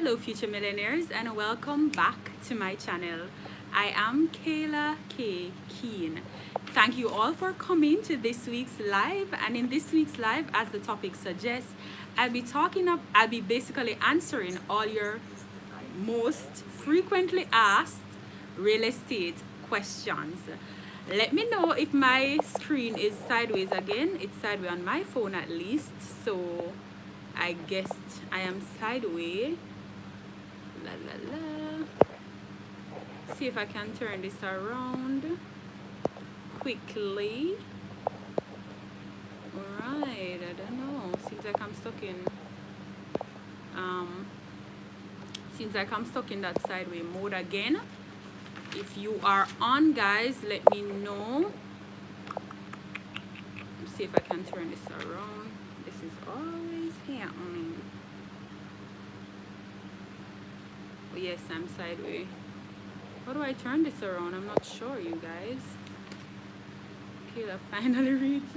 Hello future millionaires and welcome back to my channel. I am Kayla.K.Keane. Thank you all for coming to this week's live, and in this week's live, as the topic suggests, I'll be basically answering all your most frequently asked real estate questions. Let me know if my screen is sideways again. It's sideways on my phone at least, so I guessed I am sideways. La la la. See if I can turn this around quickly. Alright, I don't know. Seems like I'm stuck in that sideways mode again. If you are on, guys, let me know. Let's see if I can turn this around. This is always happening. Oh yes, I'm sideways. How do I turn this around? I'm not sure, you guys. Okay, I finally reached.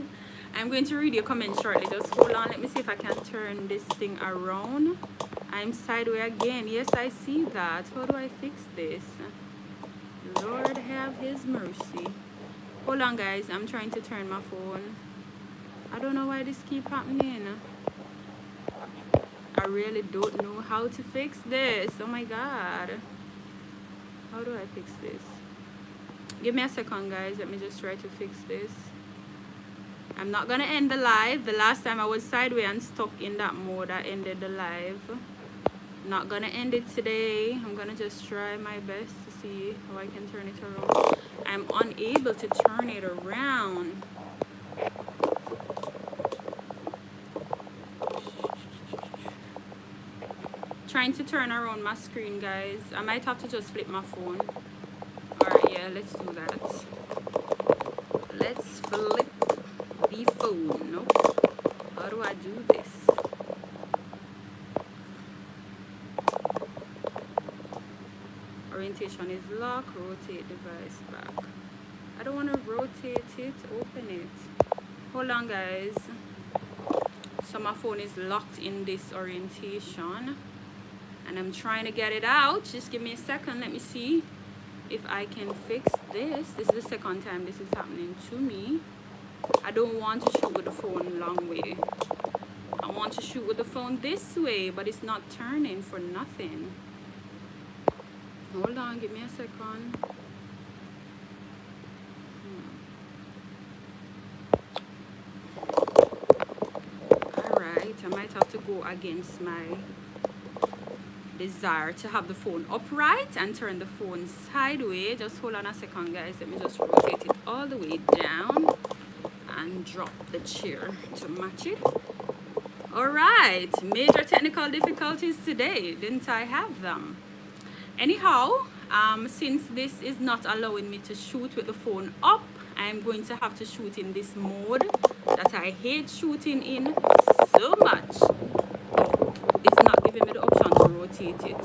I'm going to read your comment shortly. Just hold on. Let me see if I can turn this thing around. I'm sideways again. Yes, I see that. How do I fix this? Lord have his mercy. Hold on, guys. I'm trying to turn my phone. I don't know why this keeps happening. I really don't know how to fix this. Oh my god. How do I fix this? Give me a second, guys. Let me just try to fix this. I'm not gonna end the live. The last time I was sideways and stuck in that mode, I ended the live. Not gonna end it today. I'm gonna just try my best to see how I can turn it around. I'm unable to turn it around. Trying to turn around my screen, guys. I might have to just flip my phone. Alright, yeah, let's do that. Let's flip the phone. Nope. How do I do this? Orientation is lock. Rotate device back. I don't want to rotate it. Open it. Hold on, guys. So my phone is locked in this orientation. And I'm trying to get it out. Just give me a second. Let me see if I can fix this. This is the second time this is happening to me. I don't want to shoot with the phone long way. I want to shoot with the phone this way, but it's not turning for nothing. Hold on, give me a second. Alright, I might have to go against my desire to have the phone upright and turn the phone sideways. Just hold on a second, guys. Let me just rotate it all the way down and drop the chair to match it. All right, major technical difficulties today. Didn't I have them? Anyhow, since this is not allowing me to shoot with the phone up, I'm going to have to shoot in this mode that I hate shooting in so much. It's not giving me the option to rotate it,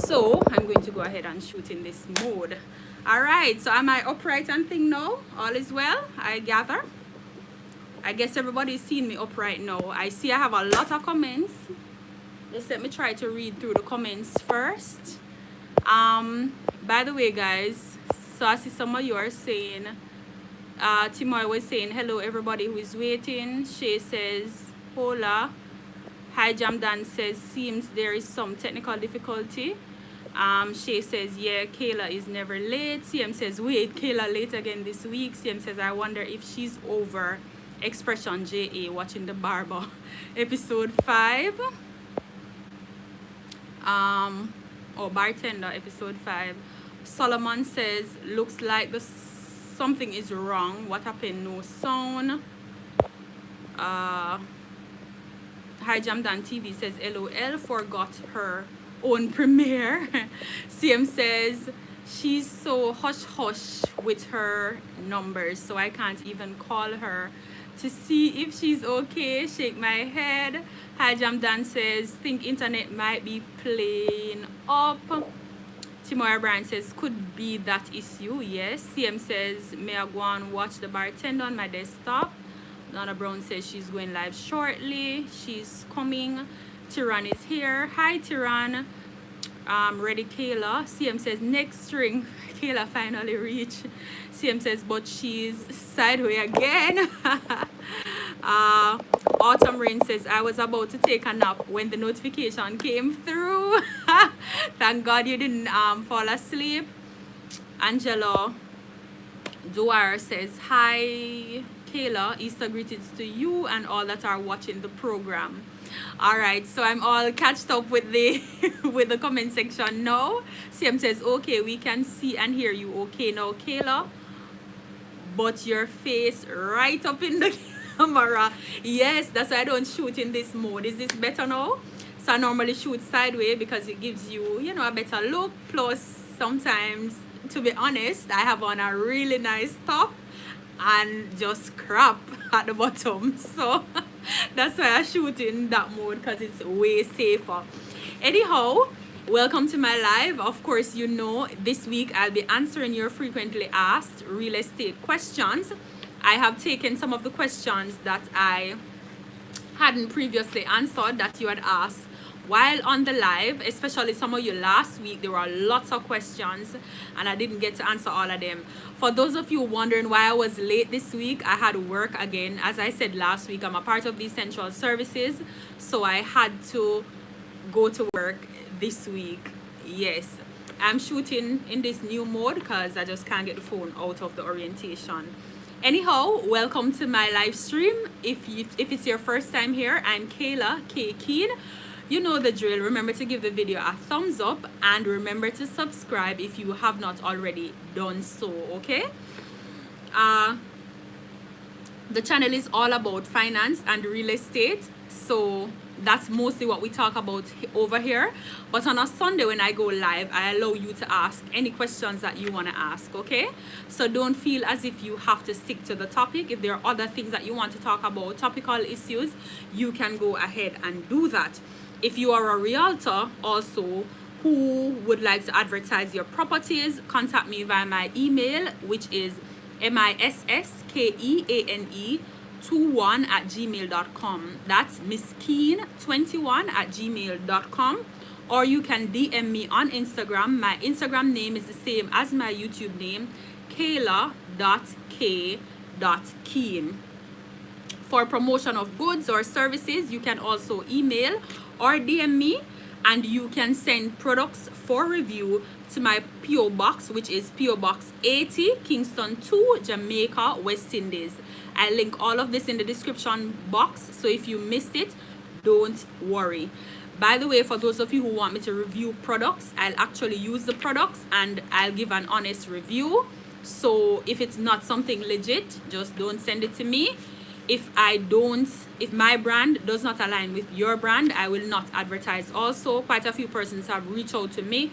so I'm going to go ahead and shoot in this mode. All right, so am I upright and thing now? All is well, I gather. I guess everybody's seeing me upright now. I see I have a lot of comments. Just let me try to read through the comments first. By the way, guys, so I see some of you are saying, Timoy was saying hello everybody who is waiting. Shay says hola. Hi Jamdan says seems there is some technical difficulty. Shay says yeah, Kayla is never late. CM says wait, Kayla late again this week. CM says I wonder if she's over Expression JA watching the barber episode 5. Or bartender episode 5. Solomon says looks like something is wrong. What happened? No sound. Hi Jamdan TV says LOL, forgot her own premiere. CM says she's so hush hush with her numbers, so I can't even call her to see if she's okay. Shake my head. Hi Jamdan says think internet might be playing up. Timora Bryan says could be that issue. Yes. CM says may I go and watch the bartender on my desktop. Donna Brown says she's going live shortly. She's coming. Tiran is here. Hi, Tiran. Ready, Kayla. CM says next string. Kayla finally reached. CM says, but she's sideways again. Autumn Rain says, I was about to take a nap when the notification came through. Thank God you didn't fall asleep. Angela Dwyer says, hi, Kayla. Easter greetings to you and all that are watching the program. All right, so I'm all catched up with the with the comment section now. CM says, okay, we can see and hear you okay now, Kayla, but your face right up in the camera. Yes, that's why I don't shoot in this mode. Is this better now? So I normally shoot sideways because it gives you, you know, a better look. Plus, sometimes, to be honest, I have on a really nice top and just crap at the bottom. So that's why I shoot in that mode, because it's way safer. Anyhow, welcome to my live. Of course, you know, this week I'll be answering your frequently asked real estate questions. I have taken some of the questions that I hadn't previously answered that you had asked while on the live, especially some of you last week. There were lots of questions and I didn't get to answer all of them. For those of you wondering why I was late this week, I had work again. As I said last week, I'm a part of the essential services, so I had to go to work this week. Yes, I'm shooting in this new mode because I just can't get the phone out of the orientation. Anyhow, welcome to my live stream. If it's your first time here, I'm Kayla.K.Keane. You know the drill. Remember to give the video a thumbs up and remember to subscribe if you have not already done so, okay? The channel is all about finance and real estate, so that's mostly what we talk about over here. But on a Sunday when I go live, I allow you to ask any questions that you want to ask, okay? So don't feel as if you have to stick to the topic. If there are other things that you want to talk about, topical issues, you can go ahead and do that. If you are a realtor also who would like to advertise your properties, contact me via my email, which is miskeane21@gmail.com. That's miskeane21@gmail.com. Or you can DM me on Instagram. My Instagram name is the same as my YouTube name, Kayla.K.Keane. For promotion of goods or services, you can also email or DM me, and you can send products for review to my PO box, which is PO Box 80, Kingston 2, Jamaica, West Indies. I link all of this in the description box, so if you missed it, don't worry. By the way, for those of you who want me to review products, I'll actually use the products and I'll give an honest review. So if it's not something legit, just don't send it to me. If my brand does not align with your brand, I will not advertise. Also, quite a few persons have reached out to me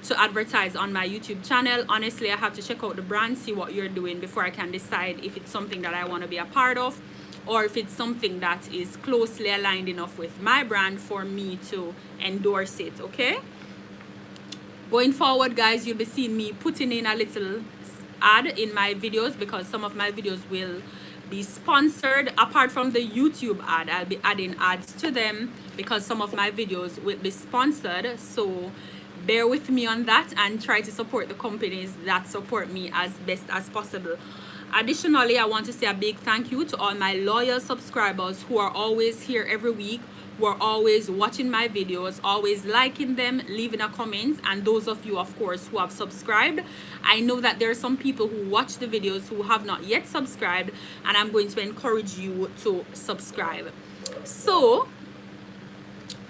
to advertise on my YouTube channel. Honestly, I have to check out the brand, see what you're doing before I can decide if it's something that I want to be a part of, or if it's something that is closely aligned enough with my brand for me to endorse it, okay? Going forward, guys, you'll be seeing me putting in a little ad in my videos, because some of my videos will be sponsored. Apart from the YouTube ad, I'll be adding ads to them because some of my videos will be sponsored. So bear with me on that and try to support the companies that support me as best as possible. Additionally, I want to say a big thank you to all my loyal subscribers who are always here every week, who are always watching my videos, always liking them, leaving a comment, and those of you, of course, who have subscribed. I know that there are some people who watch the videos who have not yet subscribed, and I'm going to encourage you to subscribe. So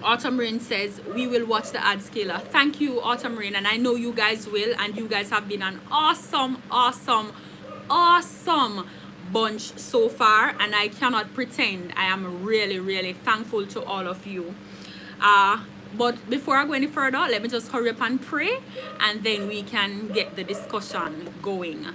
Autumn Rain says we will watch the ad, Kayla. Thank you, Autumn Rain, and I know you guys will, and you guys have been an awesome bunch so far, and I cannot pretend. I am really thankful to all of you. But before I go any further, let me just hurry up and pray, and then we can get the discussion going.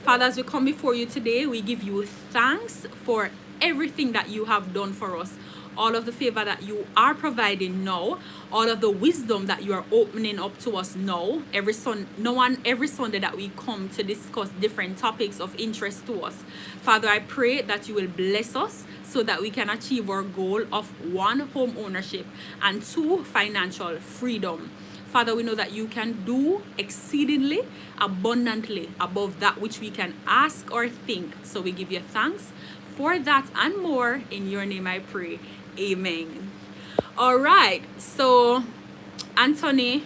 Father, as we come before you today, we give you thanks for everything that you have done for us. all of the favor that you are providing now, all of the wisdom that you are opening up to us now. Every Sunday that we come to discuss different topics of interest to us. Father, I pray that you will bless us so that we can achieve our goal of 1, home ownership, and 2, financial freedom. Father, we know that you can do exceedingly abundantly above that which we can ask or think. So we give you thanks for that and more. In your name I pray. Amen. All right. So Anthony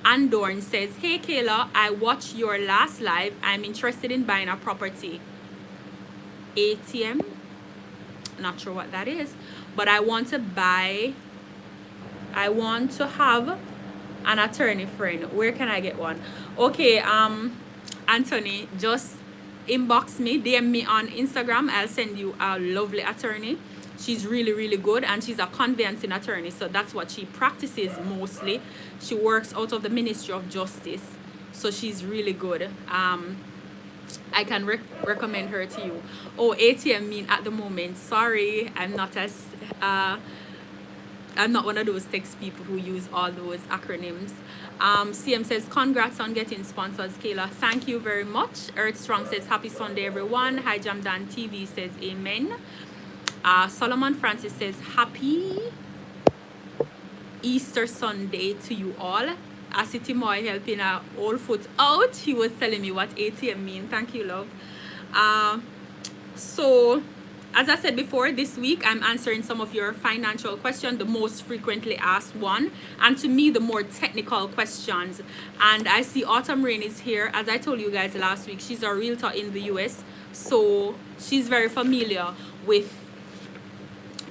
Andorn says, hey Kayla, I watched your last live. I'm interested in buying a property. ATM. Not sure what that is. But I want to have an attorney friend. Where can I get one? Okay, Anthony, just inbox me, DM me on Instagram. I'll send you a lovely attorney. She's really, really good, and she's a conveyancing attorney, so that's what she practices mostly. She works out of the Ministry of Justice, so she's really good. I can recommend her to you. Oh, ATM mean at the moment. Sorry, I'm not one of those text people who use all those acronyms. CM says, congrats on getting sponsors, Kayla. Thank you very much. Earth Strong says, happy Sunday, everyone. Hi, Jamdan TV says, amen. Solomon Francis says, happy Easter Sunday to you all. Asiti Moy helping our old foot out. He was telling me what ATM mean. Thank you, love. So, as I said before, this week I'm answering some of your financial questions, the most frequently asked one, and to me the more technical questions. And I see Autumn Rain is here. As I told you guys last week, she's a realtor in the US, so she's very familiar with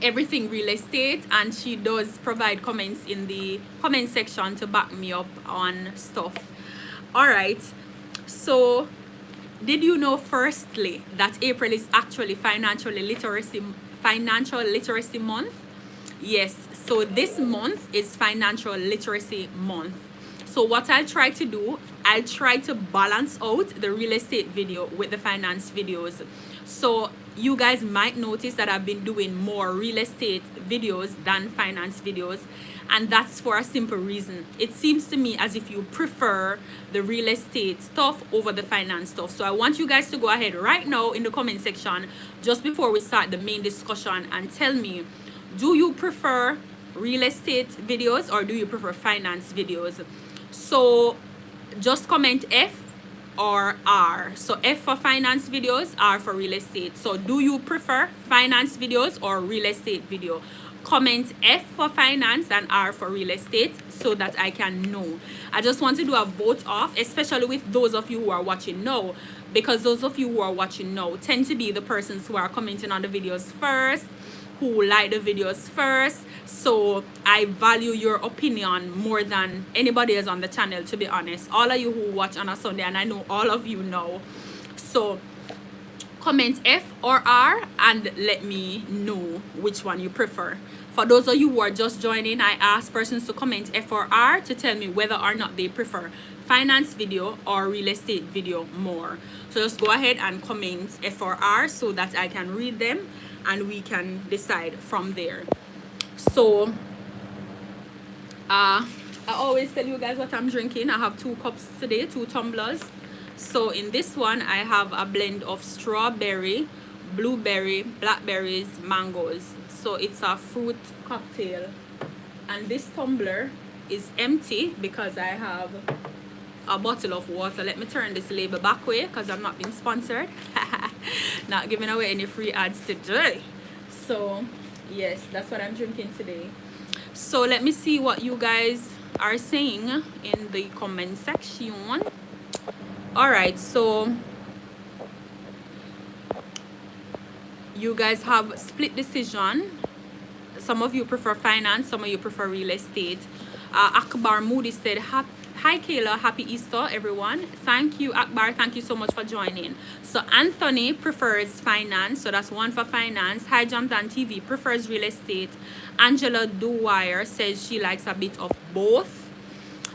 everything real estate, and she does provide comments in the comment section to back me up on stuff. All right, so did you know, firstly, that April is actually financial literacy month? Yes, so this month is financial literacy month. So what I'll try to do, I'll try to balance out the real estate video with the finance videos. So you guys might notice that I've been doing more real estate videos than finance videos, and that's for a simple reason. It seems to me as if you prefer the real estate stuff over the finance stuff. So I want you guys to go ahead right now in the comment section just before we start the main discussion and tell me, do you prefer real estate videos or do you prefer finance videos? So just comment F or R. So F for finance videos, R for real estate. So do you prefer finance videos or real estate video? Comment F for finance and R for real estate so that I can know. I just want to do a vote off, especially with those of you who are watching now, because those of you who are watching now tend to be the persons who are commenting on the videos first, who like the videos first. So I value your opinion more than anybody else on the channel, to be honest. All of you who watch on a Sunday, and I know all of you know. So comment F or R and let me know which one you prefer. For those of you who are just joining, I ask persons to comment F or R to tell me whether or not they prefer finance video or real estate video more. So just go ahead and comment F or R so that I can read them and we can decide from there. So I always tell you guys what I'm drinking. I have 2 cups today, 2 tumblers. So in this one I have a blend of strawberry, blueberry, blackberries, mangoes. So it's a fruit cocktail, and this tumbler is empty because I have a bottle of water. Let me turn this label back way because I'm not being sponsored. Not giving away any free ads today. So yes, that's what I'm drinking today. So let me see what you guys are saying in the comment section. All right, so you guys have split decision. Some of you prefer finance, some of you prefer real estate. Akbar Moody said, hi Kayla, happy Easter everyone. Thank you, Akbar, thank you so much for joining. So Anthony prefers finance, so that's 1 for finance. Hi Jamdan TV prefers real estate. Angela Dwyer says she likes a bit of both.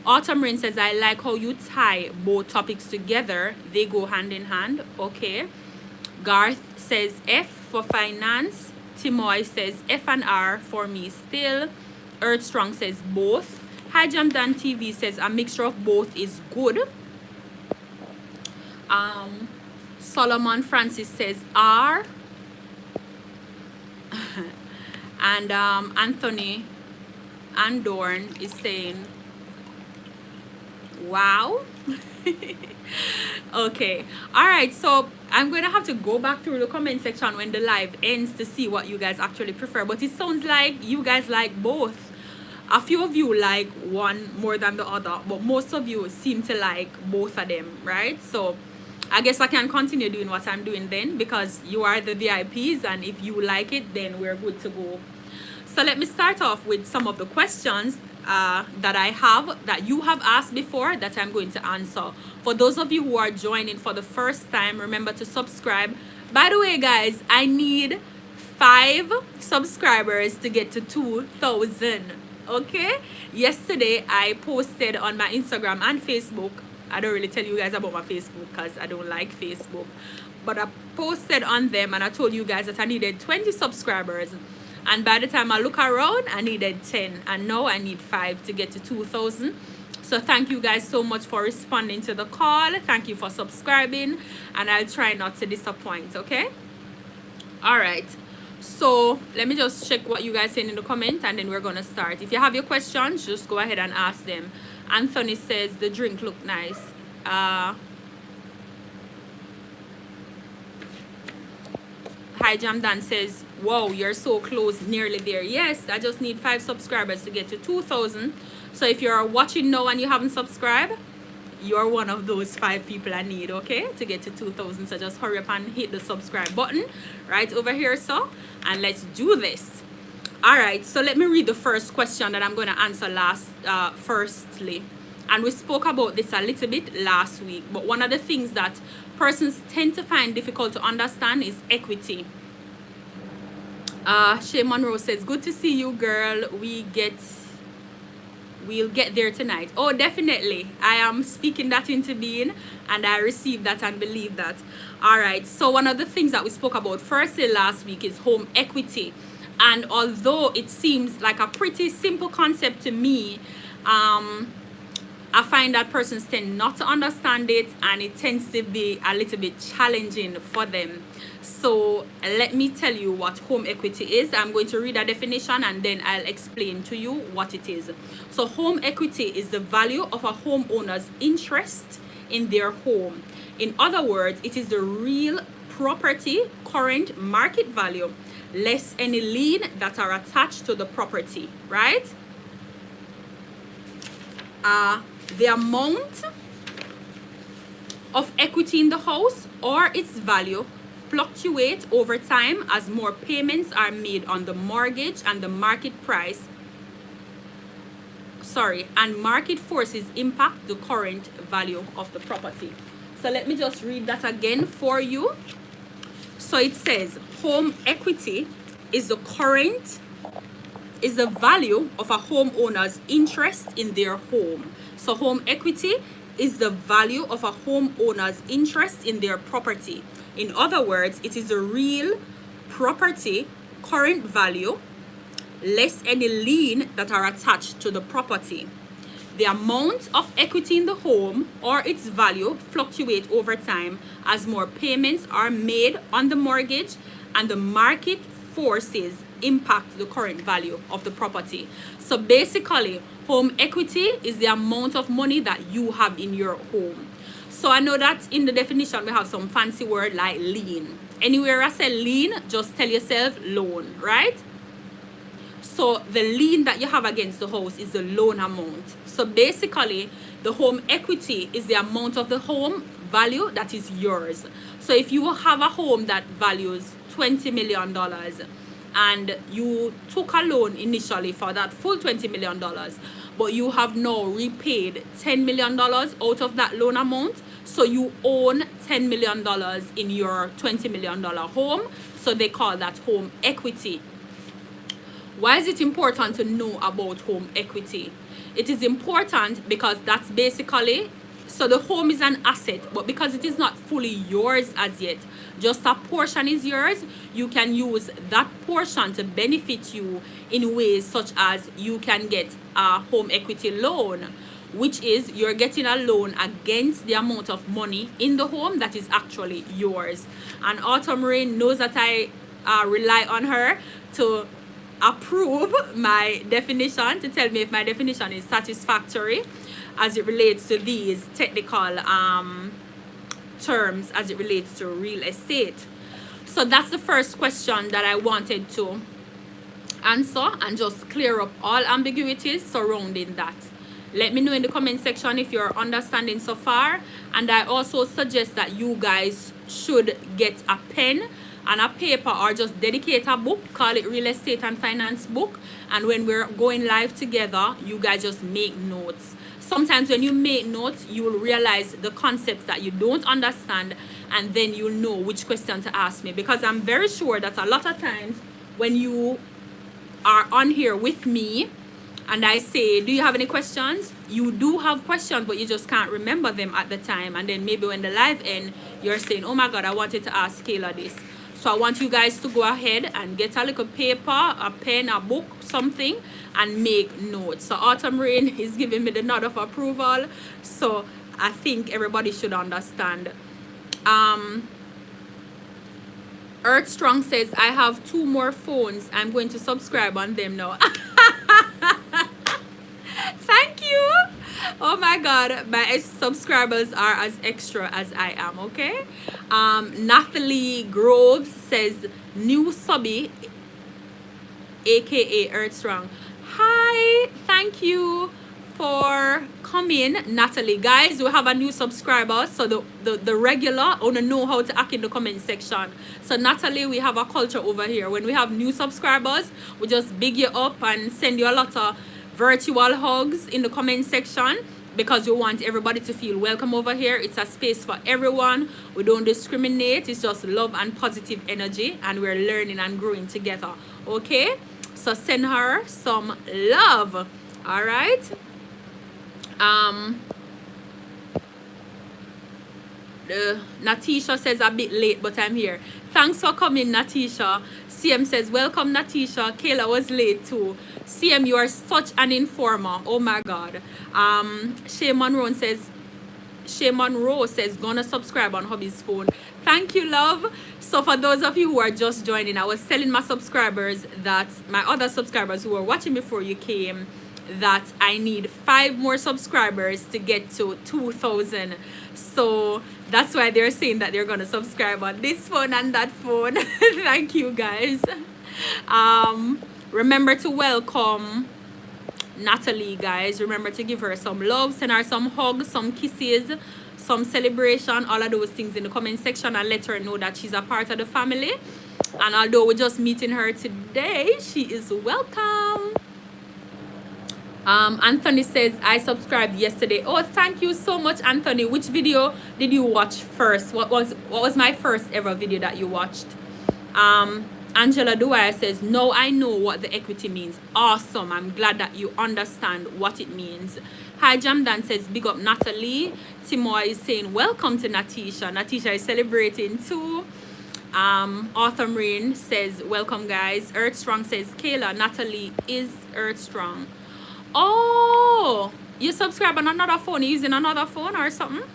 Autumn Rain says, I like how you tie both topics together, they go hand in hand. Okay. Garth says F for finance, Timoy says F&R for me still. Earth Strong says both. Hi Jam Dan TV says a mixture of both is good. Solomon Francis says R. And Anthony Andorn is saying wow. Okay, all right, so I'm gonna have to go back through the comment section when the live ends to see what you guys actually prefer, but it sounds like you guys like both. A few of you like one more than the other, but most of you seem to like both of them, right? So I guess I can continue doing what I'm doing then, because you are the VIPs, and if you like it, then we're good to go. So let me start off with some of the questions that I have, that you have asked before, that I'm going to answer. For those of you who are joining for the first time, remember to subscribe. By the way, guys, I need 5 subscribers to get to 2,000. Okay, yesterday I posted on my Instagram and Facebook. I don't really tell you guys about my Facebook because I don't like Facebook, but I posted on them and I told you guys that I needed 20 subscribers, and by the time I look around, I needed 10, and now I need 5 to get to 2,000. So thank you guys so much for responding to the call. Thank you for subscribing, and I'll try not to disappoint. Okay, all right, so let me just check what you guys saying in the comment, and then we're gonna start. If you have your questions, just go ahead and ask them. Anthony says the drink look nice. Hi Jam Dan says, wow, you're so close, nearly there. Yes, I just need 5 subscribers to get to 2,000. So if you're watching now and you haven't subscribed, you're one of those 5 people I need, okay, to get to 2,000. So just hurry up and hit the subscribe button right over here, so, and let's do this. All right, so let me read the first question that I'm going to answer firstly. And we spoke about this a little bit last week, but one of the things that persons tend to find difficult to understand is equity. Shay Monroe says, good to see you, girl. We'll get there tonight. Oh, definitely. I am speaking that into being, and I receive that and believe that. All right, so one of the things that we spoke about firstly last week is home equity. And although it seems like a pretty simple concept to me, I find that persons tend not to understand it, and it tends to be a little bit challenging for them. So let me tell you what home equity is. I'm going to read a definition and then I'll explain to you what it is. So home equity is the value of a homeowner's interest in their home. In other words, it is the real property current market value less any lien that are attached to the property, right? The amount of equity in the house or its value fluctuate over time as more payments are made on the mortgage and the market forces impact the current value of the property. So let me just read that again for you. So it says home equity is the value of a homeowner's interest in their home. So home equity is the value of a homeowner's interest in their property. In other words, it is the real property current value less any lien that are attached to the property. The amount of equity in the home or its value fluctuate over time as more payments are made on the mortgage and the market forces impact the current value of the property. So basically, home equity is the amount of money that you have in your home. So I know that in the definition we have some fancy word like lien. Anywhere I say lien, just tell yourself loan, right? So the lien that you have against the house is the loan amount. So basically, the home equity is the amount of the home value that is yours. So if you have a home that values $20 million and you took a loan initially for that full $20 million, but you have now repaid $10 million out of that loan amount, so you own $10 million in your $20 million home, so they call that home equity. Why is it important to know about home equity? It is important because that's basically So the home is an asset, but because it is not fully yours as yet, just a portion is yours, you can use that portion to benefit you in ways such as you can get a home equity loan, which is you're getting a loan against the amount of money in the home that is actually yours. And Autumn Rain knows that I rely on her to approve my definition, to tell me if my definition is satisfactory as it relates to these technical terms as it relates to real estate. So that's the first question that I wanted to answer and just clear up all ambiguities surrounding that. Let me know in the comment section if you're understanding so far. And I also suggest that you guys should get a pen and a paper, or just dedicate a book, call it Real Estate and Finance Book. And when we're going live together, you guys just make notes. Sometimes when you make notes, you will realize the concepts that you don't understand, and then you'll know which question to ask me. Because I'm very sure that a lot of times when you are on here with me and I say, do you have any questions? You do have questions, but you just can't remember them at the time. And then maybe when the live ends, you're saying, oh my God, I wanted to ask Kayla this. So I want you guys to go ahead and get a little paper, a pen, a book, something, and make notes. So Autumn Rain is giving me the nod of approval. So I think everybody should understand. Earth Strong says, I have 2 more phones. I'm going to subscribe on them now. Thank you. Oh my God, my subscribers are as extra as I am, okay? Nathalie Groves says, new subby, aka Earth Strong. Hi, thank you for coming, Natalie. Guys, we have a new subscriber, so the regular wanna know how to act in the comment section. So Natalie, we have a culture over here. When we have new subscribers, we just big you up and send you a lot of virtual hugs in the comment section, because we want everybody to feel welcome over here. It's a space for everyone. We don't discriminate. It's just love and positive energy, and we're learning and growing together, okay? So send her some love. All right. Natisha says, a bit late, but I'm here. Thanks for coming, Natisha. CM says, welcome, Natisha. Kayla was late too. CM, you are such an informer. Oh my God. Shay Monroe says, gonna subscribe on hubby's phone. Thank you, love. So for those of you who are just joining, I was telling my subscribers, that my other subscribers who were watching before you came, that I need 5 more subscribers to get to 2,000. So that's why they're saying that they're gonna subscribe on this phone and that phone. Thank you, guys. Remember to welcome Natalie, guys. Remember to give her some love, send her some hugs, some kisses, some celebration, all of those things in the comment section, and let her know that she's a part of the family. And although we're just meeting her today, she is welcome. Anthony says, I subscribed yesterday. Oh, thank you so much, Anthony. Which video did you watch first? What was my first ever video that you watched? Angela Dwyer says, no, I know what the equity means. Awesome. I'm glad that you understand what it means. Hi, Jamdan says, big up Natalie. Timoy is saying, welcome to Natisha. Natisha is celebrating too. Autumn Rain says, welcome, guys. Earth Strong says, Kayla, Natalie is Earth Strong. Oh, you subscribe on another phone, you using another phone or something?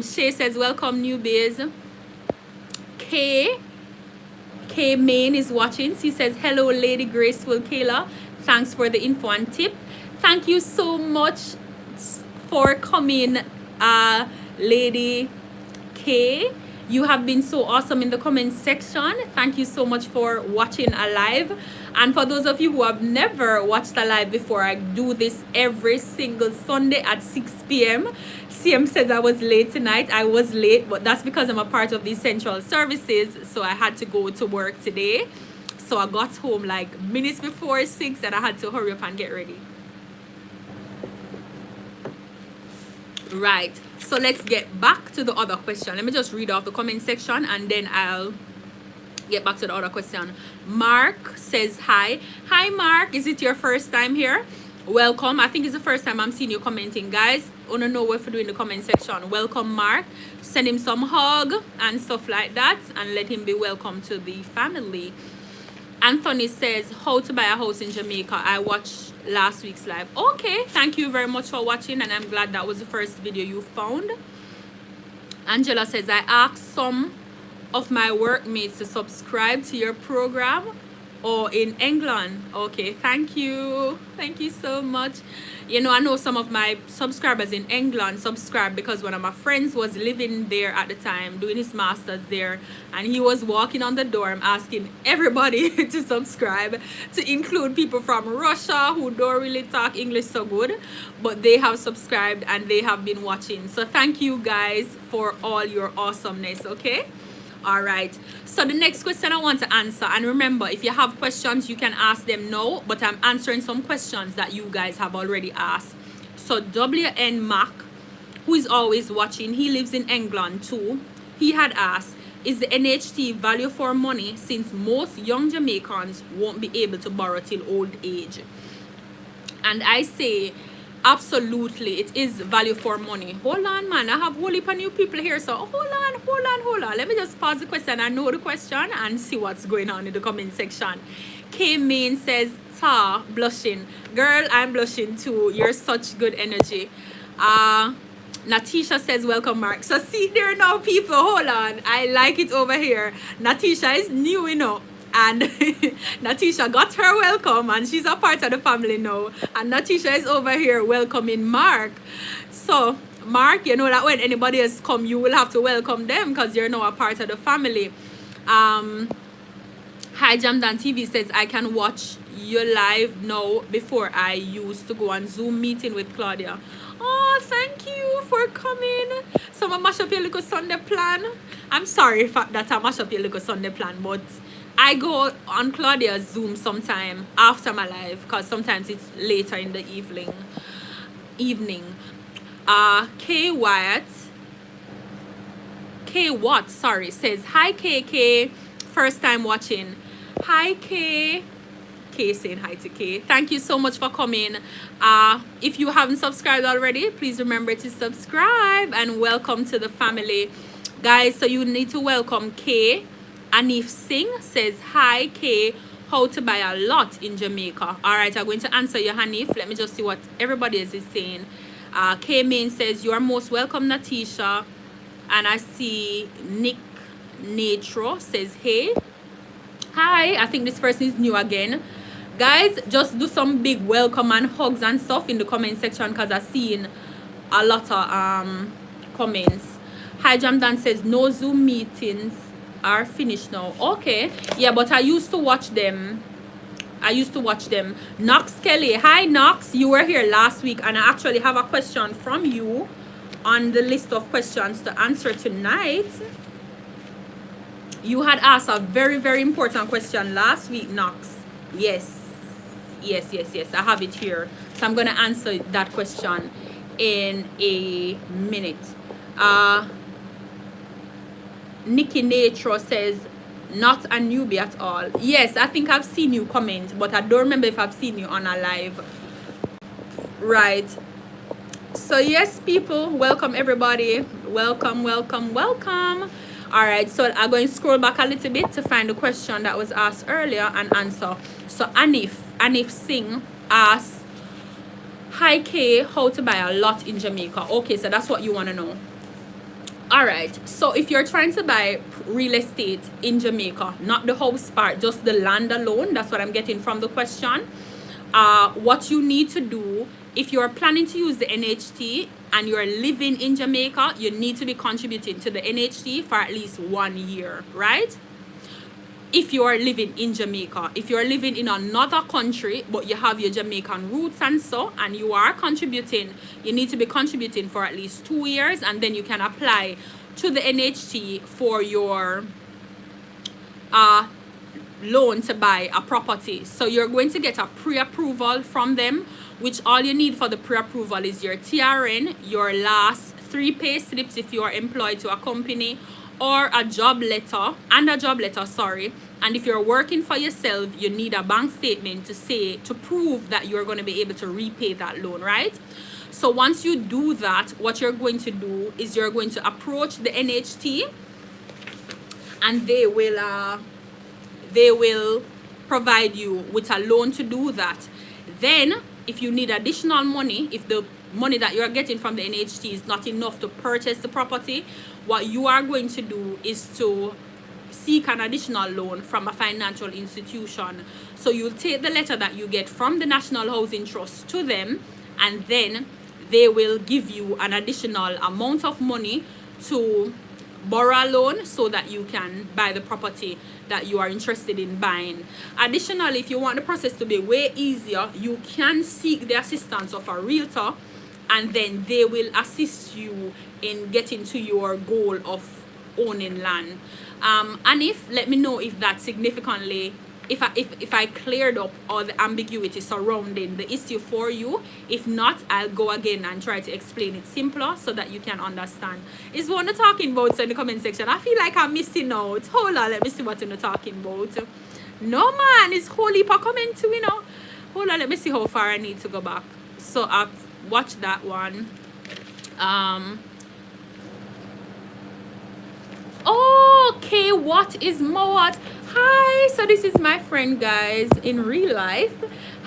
Shay says, welcome, newbies. K Main is watching. She says, hello, Lady Graceful Kayla. Thanks for the info and tip. Thank you so much for coming, Lady K. You have been so awesome in the comment section. Thank you so much for watching a live. And for those of you who have never watched a live before, I do this every single Sunday at 6 p.m. CM says I was late tonight. I was late, but that's because I'm a part of the essential services. So I had to go to work today. So I got home like minutes before 6 and I had to hurry up and get ready. Right, so let's get back to the other question. Let me just read off the comment section and then I'll get back to the other question. Mark says, hi. Hi, Mark. Is it your first time here? welcome. I think it's the first time I'm seeing you commenting, guys. Wanna know what to do in the comment section. Welcome, Mark. Send him some hug and stuff like that, and let him be welcome to the family. Anthony says, how to buy a house in Jamaica. I watched last week's live. Okay, thank you very much for watching, and I'm glad that was the first video you found. Angela says, I asked some of my workmates to subscribe to your program. Or in England. Okay, thank you so much. You know, I know some of my subscribers in England subscribe because one of my friends was living there at the time, doing his masters there, and he was walking on the door asking everybody to subscribe, to include people from Russia who don't really talk English so good, but they have subscribed and they have been watching. So thank you guys for all your awesomeness. Okay, all right, so the next question I want to answer, and remember, if you have questions you can ask them now, but I'm answering some questions that you guys have already asked. So WN Mac, who is always watching, he lives in England too, he had asked, is the NHT value for money since most young Jamaicans won't be able to borrow till old age? And I say absolutely, it is value for money. Hold on, man, I have a whole heap of new people here, so hold on. Let me just pause the question. I know the question and see what's going on in the comment section. K-Main says, ta, blushing. Girl, I'm blushing too. You're such good energy. Natisha says, welcome, Mark. So see there now, people, hold on. I like it over here. Natisha is new, you know. And Natisha got her welcome and she's a part of the family now. And Natisha is over here welcoming Mark. So Mark, you know that when anybody else come, you will have to welcome them because you're now a part of the family. Hi Jamdan TV says, I can watch you live now. Before I used to go on Zoom meeting with Claudia. Oh, thank you for coming. So I mash up your little Sunday plan. I'm sorry that I mash up your little Sunday plan, but I go on Claudia's Zoom sometime after my live because sometimes it's later in the evening. K Watt says, hi KK, first time watching. Hi K saying hi to K. Thank you so much for coming. If you haven't subscribed already, please remember to subscribe and welcome to the family, guys. So you need to welcome K. Anif Singh says, hi K, how to buy a lot in Jamaica. All right, I'm going to answer you, Hanif. Let me just see what everybody else is saying. K Main says, you are most welcome, Natisha. And I see Nick Natro says, hey. Hi, I think this person is new again. Guys, just do some big welcome and hugs and stuff in the comment section because I've seen a lot of comments. Hi Jamdan says, no Zoom meetings are finished now. Okay, yeah, but I used to watch them. Knox Kelly, hi Knox, you were here last week and I actually have a question from you on the list of questions to answer tonight. You had asked a very, very important question last week, Knox. Yes, I have it here, so I'm gonna answer that question in a minute. Nikki Natro says, not a newbie at all. Yes, I think I've seen you comment, but I don't remember if I've seen you on a live. Right. So yes, people, welcome everybody. Welcome. All right, so I'm going to scroll back a little bit to find the question that was asked earlier and answer. So Anif Singh asked, hi K, how to buy a lot in Jamaica. Okay, so that's what you want to know. All right, so if you're trying to buy real estate in Jamaica, not the house part, just the land alone, that's what I'm getting from the question. What you need to do, if you're planning to use the NHT and you're living in Jamaica, you need to be contributing to the NHT for at least 1 year, right? If you are living in Jamaica. If you are living in another country but you have your Jamaican roots and so, and you are contributing, you need to be contributing for at least 2 years, and then you can apply to the NHT for your loan to buy a property. So you're going to get a pre-approval from them, which all you need for the pre-approval is your TRN, your last 3 pay slips if you are employed to a company, or a job letter, And if you're working for yourself, you need a bank statement to prove that you're going to be able to repay that loan, right? So once you do that, what you're going to do is you're going to approach the NHT, and they will provide you with a loan to do that. Then if you need additional money, if the money that you're getting from the NHT is not enough to purchase the property, what you are going to do is to seek an additional loan from a financial institution. So you'll take the letter that you get from the National Housing Trust to them, and then they will give you an additional amount of money to borrow a loan so that you can buy the property that you are interested in buying. Additionally, if you want the process to be way easier, you can seek the assistance of a realtor, and then they will assist you in getting to your goal of owning land. And let me know if that significantly, if I cleared up all the ambiguity surrounding the issue for you. If not, I'll go again and try to explain it simpler so that you can understand. Is what I'm talking about in the comment section. I feel like I'm missing out. Hold on, let me see what you're talking about. No man, it's whole heap of comment too, Hold on, let me see how far I need to go back. So I've watched that one. Okay, what is Mowat? Hi, so this is my friend, guys, in real life.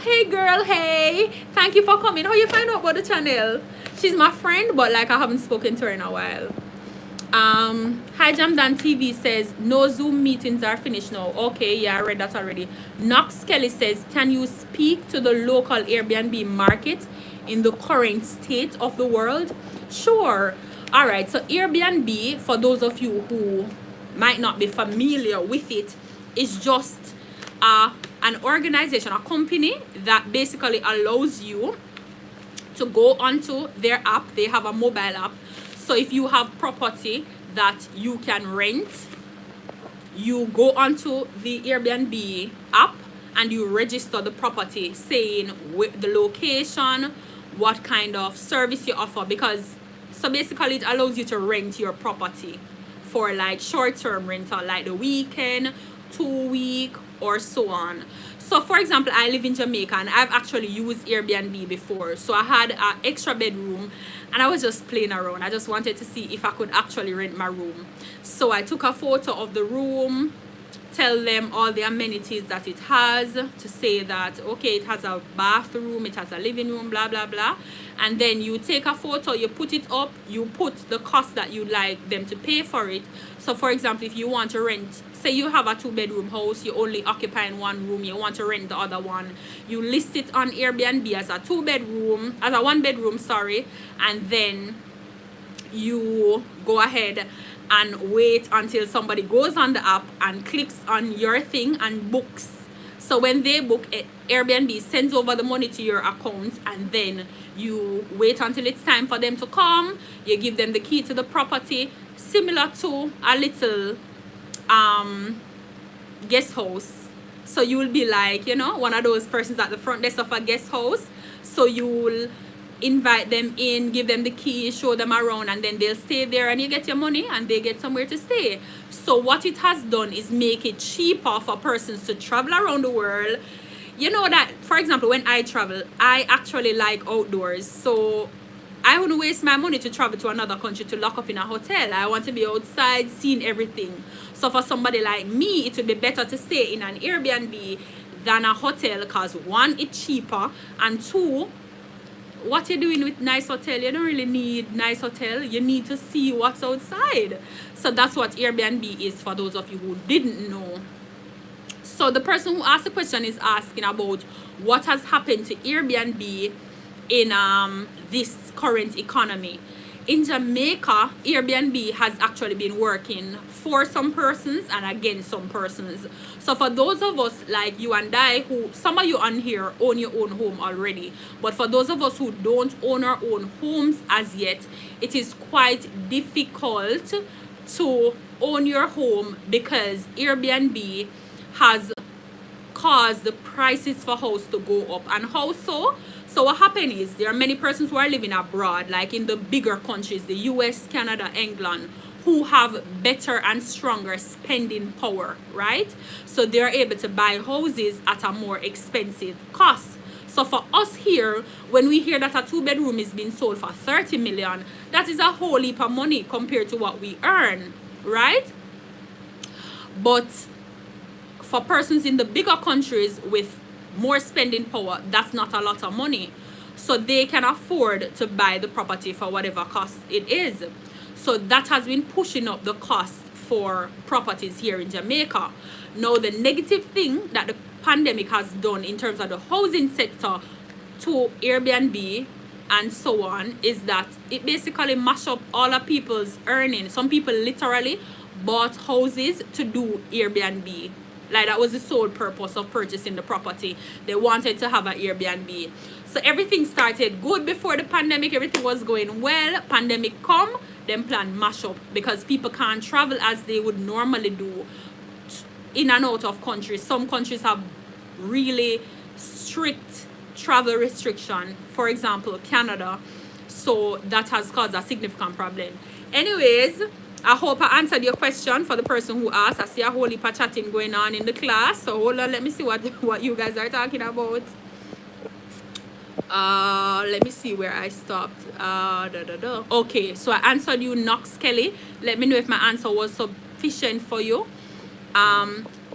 Hey girl, hey, thank you for coming. How you find out about the channel? She's my friend, but like I haven't spoken to her in a while. Hi Jamdan TV says no Zoom meetings are finished now. Okay, yeah, I read that already. Knox Kelly says, can you speak to the local Airbnb market in the current state of the world? Sure. All right, so Airbnb, for those of you who might not be familiar with it, is just an organization, a company that basically allows you to go onto their app. They have a mobile app. So if you have property that you can rent, you go onto the Airbnb app and you register the property, saying the location, what kind of service you offer, because so basically it allows you to rent your property for like short-term rental, like the weekend, 2-week, or so on. So for example, I live in Jamaica and I've actually used Airbnb before. So I had an extra bedroom and I was just playing around. I just wanted to see if I could actually rent my room. So I took a photo of the room, tell them all the amenities that it has, to say that okay, it has a bathroom, it has a living room, blah blah blah. And then you take a photo, you put it up, you put the cost that you like them to pay for it. So for example, if you want to rent, say you have a 2-bedroom house, you only occupy in one room, you want to rent the other one, you list it on Airbnb as a 1-bedroom, sorry, and then you go ahead and wait until somebody goes on the app and clicks on your thing and books. So when they book it, Airbnb sends over the money to your account, and then you wait until it's time for them to come. You give them the key to the property, similar to a little guest house. So you will be like, one of those persons at the front desk of a guest house. So you will invite them in, give them the key, show them around, and then they'll stay there and you get your money and they get somewhere to stay. So what it has done is make it cheaper for persons to travel around the world. You know that, for example, when I travel, I actually like outdoors. So I wouldn't waste my money to travel to another country to lock up in a hotel. I want to be outside, seeing everything. So for somebody like me, it would be better to stay in an Airbnb than a hotel, because one, it's cheaper, and two, what you're doing with nice hotel, you don't really need nice hotel. You need to see what's outside. So that's what Airbnb is, for those of you who didn't know. So the person who asked the question is asking about what has happened to Airbnb in this current economy. In Jamaica, Airbnb has actually been working for some persons and against some persons. So for those of us like you and I, who some of you on here own your own home already, but for those of us who don't own our own homes as yet, it is quite difficult to own your home because Airbnb has caused the prices for house to go up. And how so? So what happened is there are many persons who are living abroad, like in the bigger countries, the US, Canada, England, who have better and stronger spending power, right? So they're able to buy houses at a more expensive cost. So for us here, when we hear that a 2-bedroom is being sold for 30 million, that is a whole heap of money compared to what we earn, right? But for persons in the bigger countries with more spending power, that's not a lot of money. So they can afford to buy the property for whatever cost it is. So that has been pushing up the cost for properties here in Jamaica. Now, the negative thing that the pandemic has done in terms of the housing sector to Airbnb and so on is that it basically mashed up all of people's earnings. Some people literally bought houses to do Airbnb. Like, that was the sole purpose of purchasing the property. They wanted to have an Airbnb. So everything started good before the pandemic. Everything was going well. Pandemic come, then plan mash up because people can't travel as they would normally do in and out of countries. Some countries have really strict travel restriction. For example, Canada. So that has caused a significant problem. Anyways, I hope I answered your question for the person who asked. I see a whole heap of chatting going on in the class. So hold on, let me see what you guys are talking about. Let me see where I stopped. Okay, so I answered you, Knox Kelly. Let me know if my answer was sufficient for you.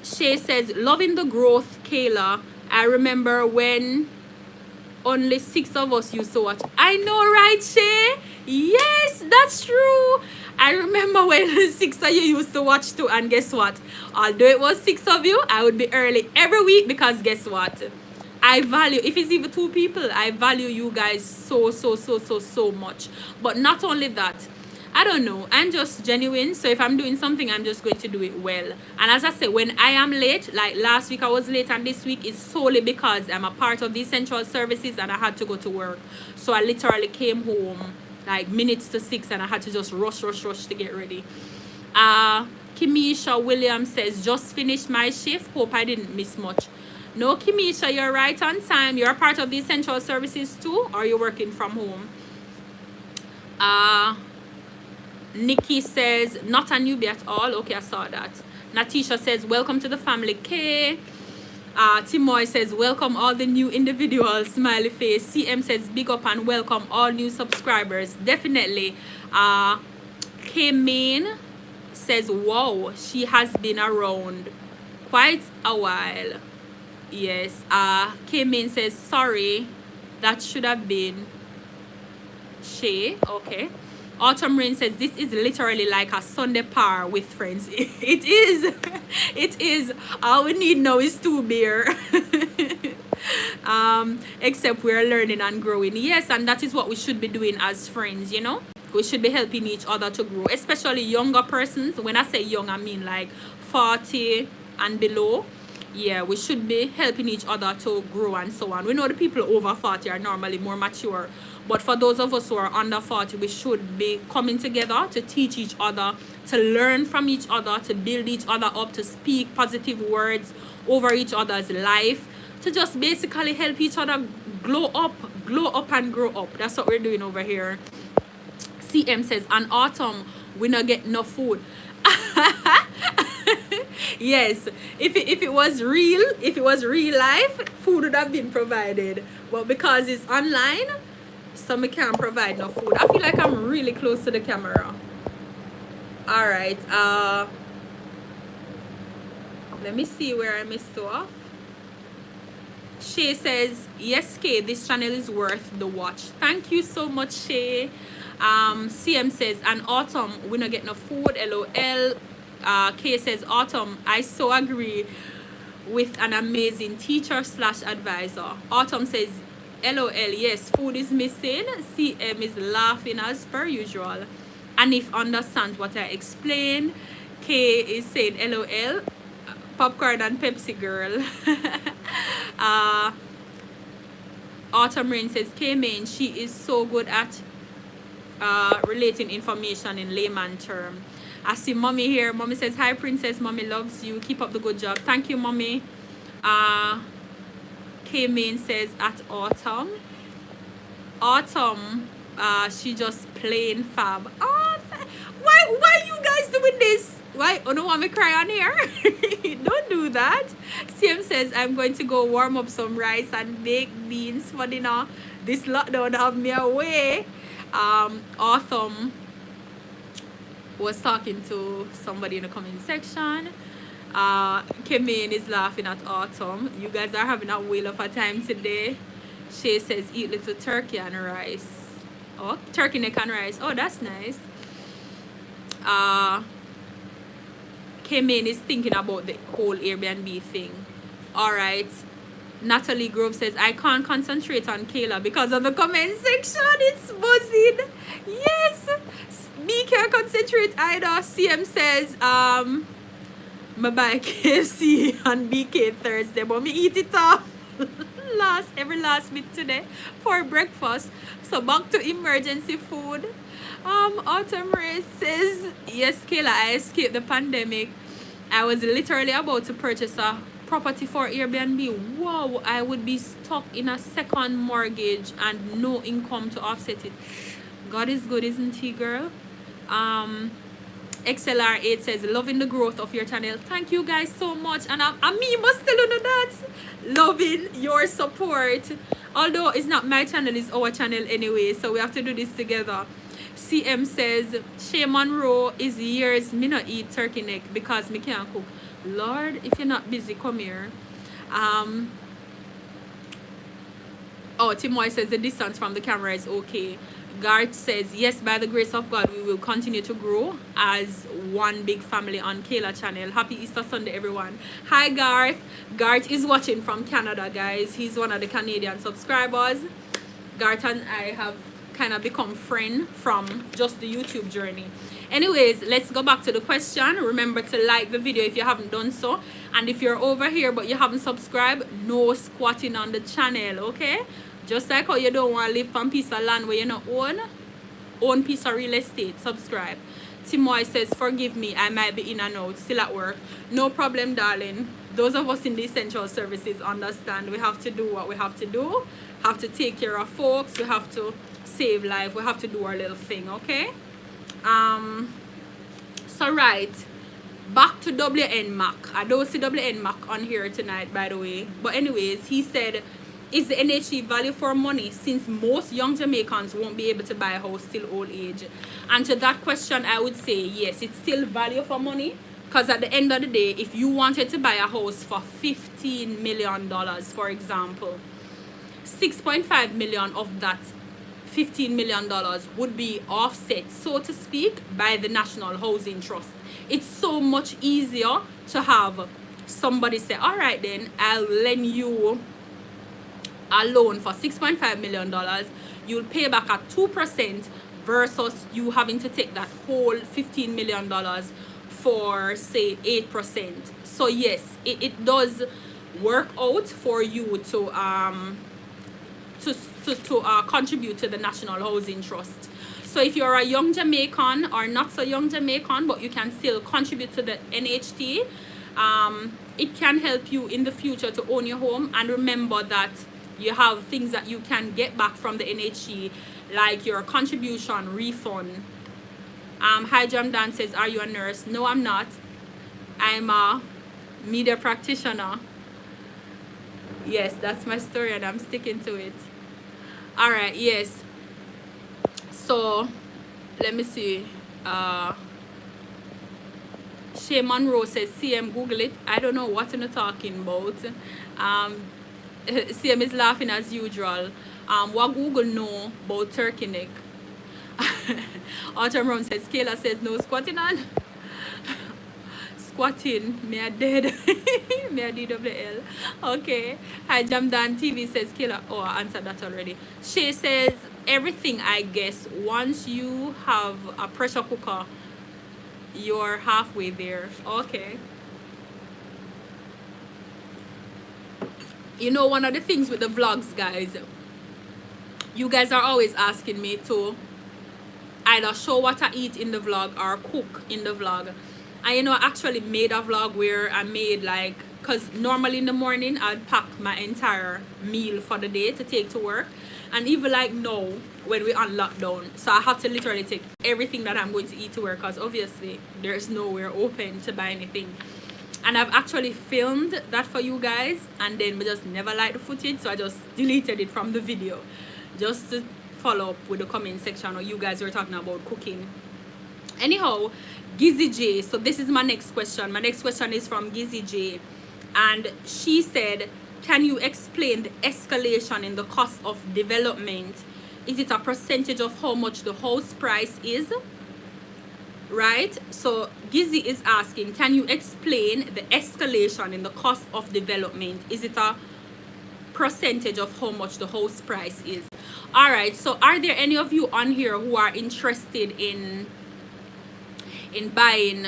Shay says, loving the growth, Kayla. I remember when only 6 of us used to watch. I know, right, Shay? Yes, that's true. I remember when 6 of you used to watch too, and guess what? Although it was 6 of you, I would be early every week because guess what? I value, if it's even 2 people, I value you guys so much. But not only that, I don't know, I'm just genuine. So if I'm doing something, I'm just going to do it well. And as I say, when I am late, like last week I was late and this week, it's solely because I'm a part of the essential services and I had to go to work. So I literally came home like minutes to 6 and I had to just rush to get ready. Kimisha Williams says, just finished my shift. Hope I didn't miss much. No, Kimisha, you're right on time. You're a part of the essential services too, or you're working from home. Nikki says, not a newbie at all. Okay, I saw that. Natisha says, welcome to the family, K. Timoy says, welcome all the new individuals, smiley face. CM says, big up and welcome all new subscribers. Definitely. K-Main says, wow, she has been around quite a while. Yes. K-Main says, sorry, that should have been Shay. Okay. Autumn Rain says, this is literally like a Sunday par with friends. It is. It is. All we need now is 2 beer. Except we're learning and growing. Yes, and that is what we should be doing as friends, you know. We should be helping each other to grow, especially younger persons. When I say young, I mean like 40 and below. Yeah, we should be helping each other to grow and so on. We know the people over 40 are normally more mature. But for those of us who are under 40, we should be coming together to teach each other, to learn from each other, to build each other up, to speak positive words over each other's life, to just basically help each other glow up and grow up. That's what we're doing over here. CM says, an autumn, we not get no food. Yes, if it was real life, food would have been provided. But because it's online, so we can't provide no food. I feel like I'm really close to the camera. All right. Let me see where I missed off. Shay says, yes, Kay, this channel is worth the watch. Thank you so much, Shay. CM says, an autumn, we not get no food. LOL. Kay says, autumn, I so agree with an amazing teacher / advisor. Autumn says, LOL, yes, food is missing. CM is laughing as per usual. And if understands what I explained. K is saying LOL, popcorn and Pepsi girl. Autumn Rain says, K-Main, she is so good at relating information in layman term. I see mommy here. Mommy says, hi princess, mommy loves you. Keep up the good job. Thank you, mommy. K-Main says, at autumn. Autumn, she just plain fab. Oh, why you guys doing this? Why? Oh, no, want me cry on here? Don't do that. CM says, I'm going to go warm up some rice and baked beans for dinner. This lockdown have me away. Autumn was talking to somebody in the comment section. Kemin is laughing at Autumn. You guys are having a whale of a time today. Shay says, eat little turkey and rice. Oh, turkey neck and rice. Oh, that's nice. Kemin is thinking about the whole Airbnb thing. Alright. Natalie Grove says, I can't concentrate on Kayla because of the comment section. It's buzzing. Yes. Me can't concentrate either. CM says, my buy KFC on BK Thursday, but me eat it off every last bit today for breakfast. So back to emergency food. Autumn Ray says, yes, Kayla, I escaped the pandemic. I was literally about to purchase a property for Airbnb. Wow, I would be stuck in a second mortgage and no income to offset it. God is good, isn't he, girl? XLR8 says, loving the growth of your channel. Thank you guys so much. And me must tell you that. Loving your support. Although it's not my channel, it's our channel anyway. So we have to do this together. CM says, Shay Monroe is years me not eat turkey neck because me can't cook. Lord, if you're not busy, come here. Oh, Timoy says the distance from the camera is okay. Garth says, yes, by the grace of God, we will continue to grow as one big family on Kayla channel. Happy Easter Sunday, everyone. Hi, Garth. Garth is watching from Canada, guys. He's one of the Canadian subscribers. Garth and I have kind of become friends from just the YouTube journey. Anyways, let's go back to the question. Remember to like the video if you haven't done so. And if you're over here but you haven't subscribed, no squatting on the channel, okay? Just like how you don't want to live on a piece of land where you don't own piece of real estate. Subscribe. Timoy says, forgive me, I might be in and out, still at work. No problem, darling. Those of us in the essential services understand we have to do what we have to do. Have to take care of folks. We have to save life. We have to do our little thing, okay? So right, back to WN Mac. I don't see WN Mac on here tonight, by the way. But anyways, he said, is the NHE value for money since most young Jamaicans won't be able to buy a house till old age? And to that question, I would say yes, it's still value for money. Because at the end of the day, if you wanted to buy a house for $15 million, for example, 6.5 million of that $15 million would be offset, so to speak, by the National Housing Trust. It's so much easier to have somebody say, all right then, I'll lend you a loan for $6.5 million. You'll pay back at 2% versus you having to take that whole $15 million for, say, 8%. So yes, it does work out for you to contribute to the National Housing Trust. So if you're a young Jamaican or not so young Jamaican, but you can still contribute to the NHT, it can help you in the future to own your home. And remember that you have things that you can get back from the NHT, like your contribution refund. Hi Jam Dan says, are you a nurse? No, I'm not. I'm a media practitioner. Yes, that's my story and I'm sticking to it. All right, yes. So let me see. Shay Monroe says, CM, Google it. I don't know what you're talking about. CM is laughing as usual. What Google know about turkey neck? Autumn Rum says, Kayla says, no squatting on. Squatting, me a dead. Me a DWL. Okay. Hi, Jamdan TV says, Kayla. Oh, I answered that already. She says, everything, I guess. Once you have a pressure cooker, you're halfway there. Okay. You know, one of the things with the vlogs, guys, you guys are always asking me to either show what I eat in the vlog or cook in the vlog. And you know, I actually made a vlog where I made like, because normally in the morning I'd pack my entire meal for the day to take to work. And even like now when we're on lockdown, so I have to literally take everything that I'm going to eat to work, because obviously there's nowhere open to buy anything. And I've actually filmed that for you guys, and then we just never liked the footage, so I just deleted it from the video just to follow up with the comment section, or you guys were talking about cooking. Anyhow, Gizzy J, so this is my next question. My next question is from Gizzy J, and she said, can you explain the escalation in the cost of development? Is it a percentage of how much the house price is? Right? So Gizzy is asking, can you explain the escalation in the cost of development? Is it a percentage of how much the house price is? All right, so are there any of you on here who are interested in buying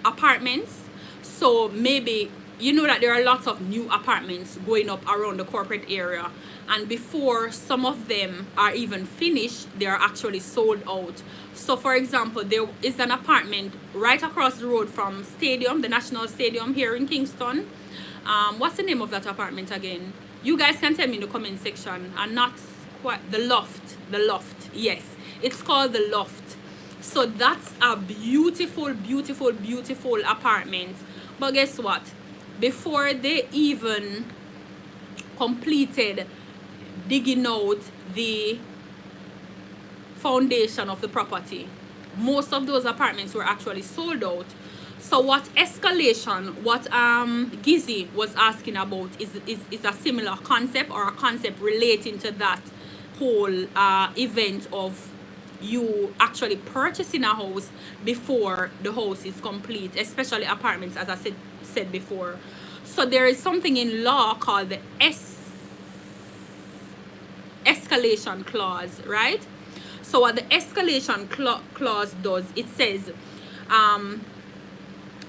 apartments? So maybe you know that there are lots of new apartments going up around the corporate area, and before some of them are even finished, they are actually sold out. So for example, there is an apartment right across the road from Stadium, the National Stadium here in Kingston. What's the name of that apartment again? You guys can tell me in the comment section. And not quite, the Loft. Yes, it's called the Loft. So that's a beautiful apartment. But guess what? Before they even completed digging out the foundation of the property, most of those apartments were actually sold out. So what escalation, what Gizzy was asking about is a similar concept, or a concept relating to that whole event of you actually purchasing a house before the house is complete, especially apartments, as I said before. So there is something in law called the escalation clause, right? So what the escalation clause does, it says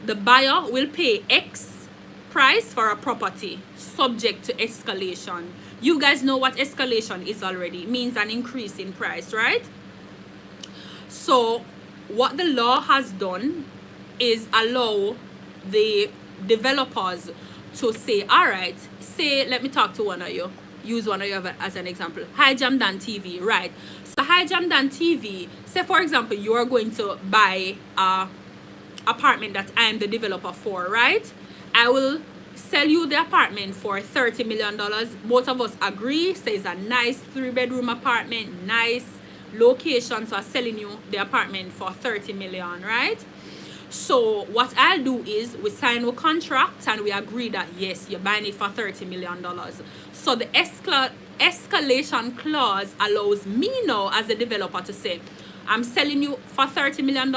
the buyer will pay X price for a property subject to escalation. You guys know what escalation is already. It means an increase in price, right? So what the law has done is allow the developers to say, all right, say, let me talk to one of you, use one of you as an example. Hi Jamdan TV, right? So Hi Jamdan TV, say for example, you are going to buy a apartment that I am the developer for, right? I will sell you the apartment for $30 million. Both of us agree, say it's a nice 3-bedroom apartment, nice location, so I'm selling you the apartment for $30 million, right? So what I'll do is we sign a contract and we agree that yes, you're buying it for $30 million. So the escalation clause allows me now as a developer to say, I'm selling you for $30 million.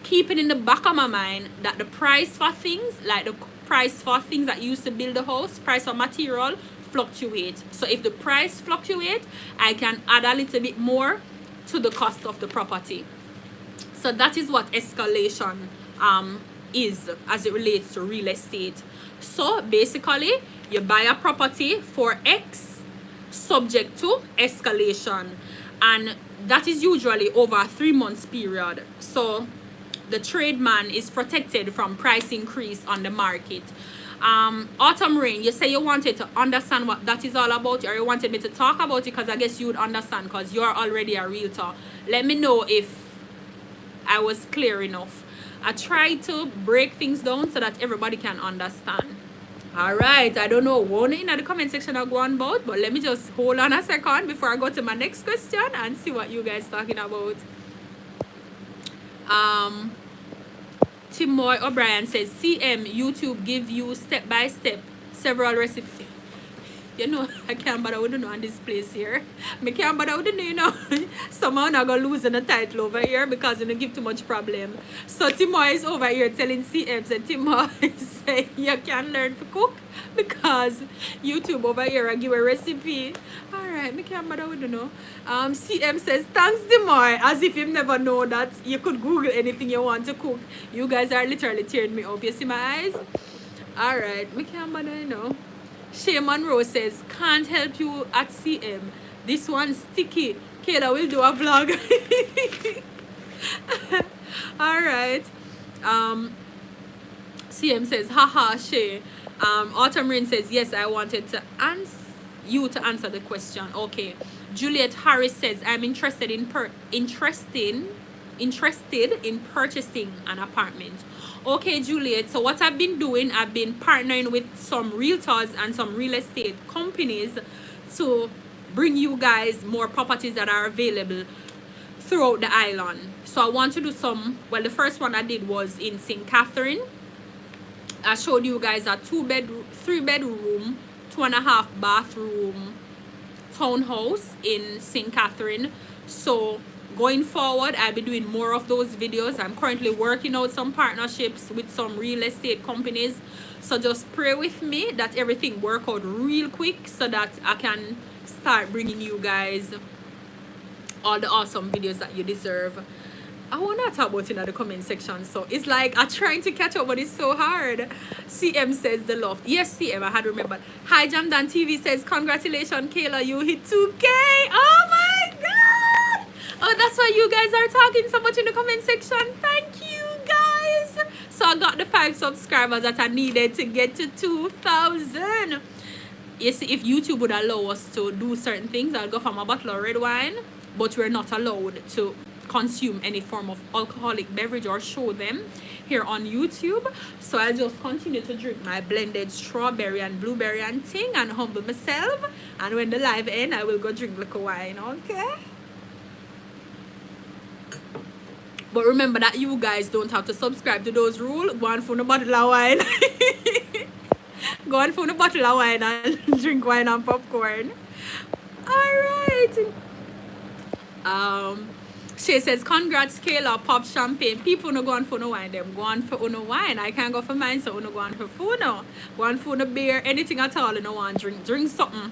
Keeping in the back of my mind that the price for things, like the price for things that used to build the house, price of material fluctuate. So if the price fluctuate, I can add a little bit more to the cost of the property. So that is what escalation is as it relates to real estate. So basically, you buy a property for X subject to escalation, and that is usually over a 3 months period. So the tradesman is protected from price increase on the market. Autumn Rain, you say you wanted to understand what that is all about, or you wanted me to talk about it because I guess you would understand because you're already a realtor. Let me know if I was clear enough. I try to break things down so that everybody can understand. All right, I don't know what in the comment section I go on about, but let me just hold on a second before I go to my next question and see what you guys talking about. Timoy O'Brien says, CM YouTube give you step by step several recipes. You know, I can't bother with on this place here. I can't bother with you know. Somehow I'm going to lose the title over here because you don't give too much problem. So Timoy is over here telling CM, and Timoy say you can learn to cook because YouTube over here I give a recipe. Alright, I can't bother with you know. CM says, thanks Timoy, as if you never know that you could Google anything you want to cook. You guys are literally tearing me up. You see my eyes? Alright, I can't bother you know. Shay Monroe says, can't help you at CM. This one's sticky. Kayla will do a vlog. Alright. CM says, haha, Shay. Autumn Rain says, yes, I wanted to answer. you to answer the question. Okay. Juliet Harris says, I'm interested in purchasing an apartment. Okay, Juliet, so what I've been doing, I've been partnering with some realtors and some real estate companies to bring you guys more properties that are available throughout the island. So I want to do some, well, the first one I did was in St. Catherine. I showed you guys a 3-bedroom, 2.5 bathroom townhouse in St. Catherine. So going forward, I'll be doing more of those videos. I'm currently working out some partnerships with some real estate companies. So just pray with me that everything work out real quick so that I can start bringing you guys all the awesome videos that you deserve. I want to talk about it in the comment section. So it's like I'm trying to catch up, but it's so hard. CM says the loft. Yes, CM, I had remembered. Hi, Jamdan TV says, congratulations, Kayla, you hit 2K. Oh my God. Oh, that's why you guys are talking so much in the comment section. Thank you, guys. So I got the 5 subscribers that I needed to get to 2,000. You see, if YouTube would allow us to do certain things, I'll go for my bottle of red wine, but we're not allowed to consume any form of alcoholic beverage or show them here on YouTube. So I'll just continue to drink my blended strawberry and blueberry and thing and humble myself, and when the live end I will go drink like a wine. Okay, but remember that you guys don't have to subscribe to those rules. Go on for a bottle of wine. Go on for a bottle of wine and drink wine and popcorn. All right. She says, congrats, Kayla, pop champagne. People no go on for no wine, them go on for no wine. I can't go for mine, so no go on for food, no. Go on for no beer, anything at all, no one drink something.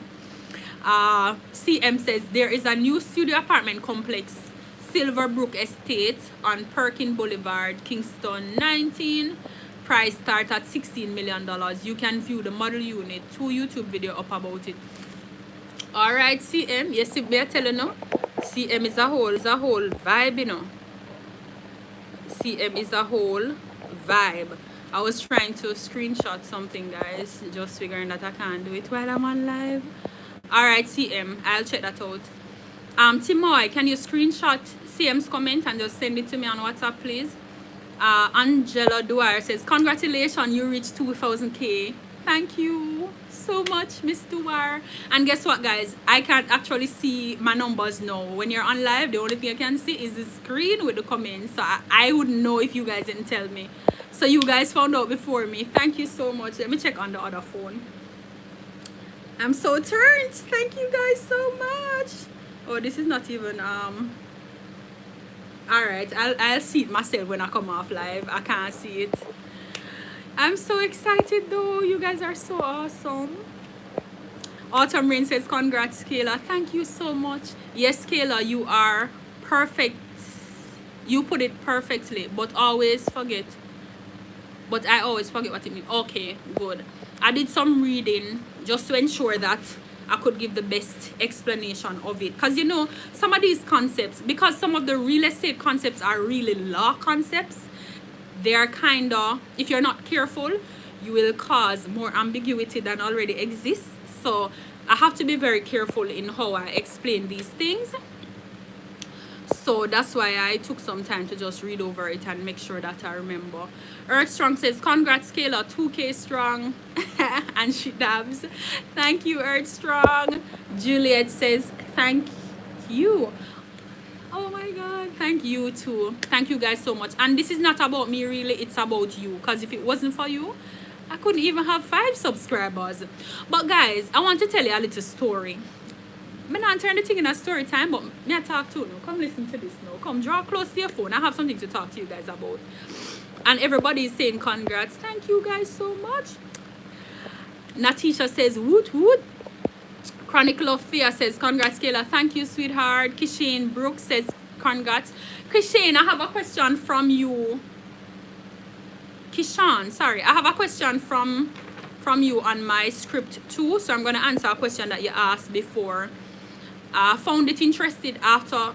CM says, there is a new studio apartment complex, Silverbrook Estate on Perkin Boulevard, Kingston 19. Price start at $16 million. You can view the model unit, 2 YouTube video up about it. All right, CM, yes, me I tell you no. CM is a whole vibe, you know. CM is a whole vibe. I was trying to screenshot something, guys, just figuring that I can't do it while I'm on live. All right, CM, I'll check that out. Timoy, can you screenshot CM's comment and just send it to me on WhatsApp, please? Angela Dwyer says, congratulations, you reached 2,000K. Thank you so much, Miss Dwyer. And guess what, guys? I can't actually see my numbers now. When you're on live, the only thing I can see is the screen with the comments. So I wouldn't know if you guys didn't tell me. So you guys found out before me. Thank you so much. Let me check on the other phone. I'm so turned. Thank you guys so much. Oh, this is not even all right, I'll see it myself when I come off live. I can't see it. I'm so excited though. You guys are so awesome. Autumn Rain says, congrats, Kayla. Thank you so much. Yes, Kayla, you are perfect. You put it perfectly, but always forget. But I always forget what it means. Okay, good. I did some reading just to ensure that I could give the best explanation of it. Because, you know, some of these concepts, because some of the real estate concepts are really law concepts, they are kind of, if you're not careful, you will cause more ambiguity than already exists. So I have to be very careful in how I explain these things. So that's why I took some time to just read over it and make sure that I remember. Earth Strong says, congrats, Kayla, 2K strong. And she dabs. Thank you, Earth Strong. Juliet says, thank you. Oh my God, thank you too. Thank you guys so much. And this is not about me really, it's about you. Because if it wasn't for you, I couldn't even have 5 subscribers. But guys, I want to tell you a little story. I'm not turn the thing in a story time, but me I talk too now. Come listen to this now. Come draw close to your phone. I have something to talk to you guys about. And everybody is saying congrats. Thank you guys so much. Natisha says woot woot. Chronicle of Fear says congrats, Kayla. Thank you, sweetheart. Kishane Brooks says congrats. Kishane, I have a question from you. Kishan, sorry. I have a question from you on my script too. So I'm going to answer a question that you asked before. I found it interesting after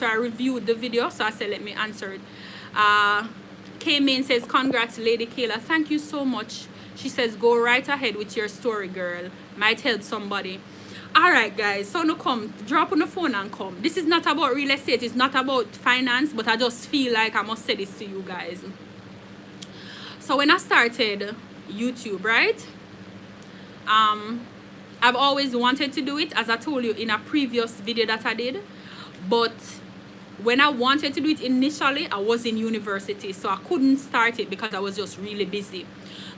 I reviewed the video. So I said, let me answer it. K-Main says, congrats, Lady Kayla. Thank you so much. She says, go right ahead with your story, girl. might help somebody. All right, guys, so now come, drop on the phone and come. This is not about real estate, it's not about finance, but I just feel like I must say this to you guys. So when I started YouTube, right, I've always wanted to do it, as I told you in a previous video that I did. But when I wanted to do it initially, I was in university, so I couldn't start it because I was just really busy.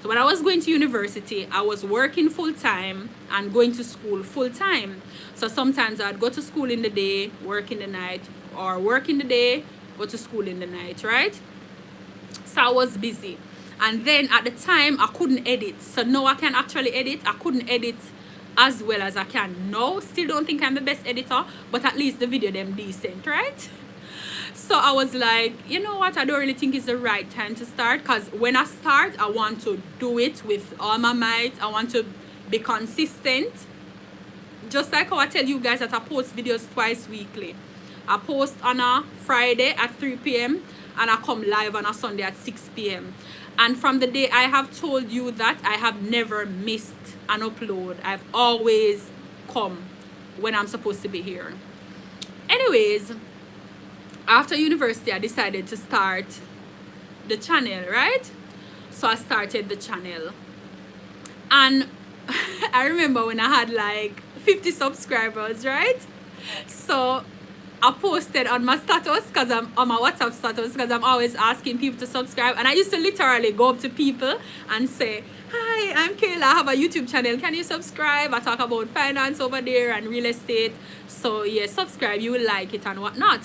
So when I was going to university, I was working full-time and going to school full-time. So sometimes I'd go to school in the day, work in the night, or work in the day, go to school in the night, right? So I was busy. And then at the time, I couldn't edit. So now I can actually edit. I couldn't edit as well as I can now. Still don't think I'm the best editor, but at least the video them decent, right? So I was like, you know what, I don't really think it's the right time to start, because when I start, I want to do it with all my might. I want to be consistent. Just like how I tell you guys that I post videos twice weekly. I post on a Friday at 3 p.m. and I come live on a Sunday at 6 p.m. And from the day I have told you that, I have never missed an upload. I've always come when I'm supposed to be here. Anyways, after university, I decided to start the channel, right? So I started the channel. And I remember when I had like 50 subscribers, right? So I posted on my status, because I'm on my WhatsApp status, because I'm always asking people to subscribe. And I used to literally go up to people and say, hi, I'm Kayla, I have a YouTube channel, can you subscribe? I talk about finance over there and real estate. So yeah, subscribe, you will like it and whatnot.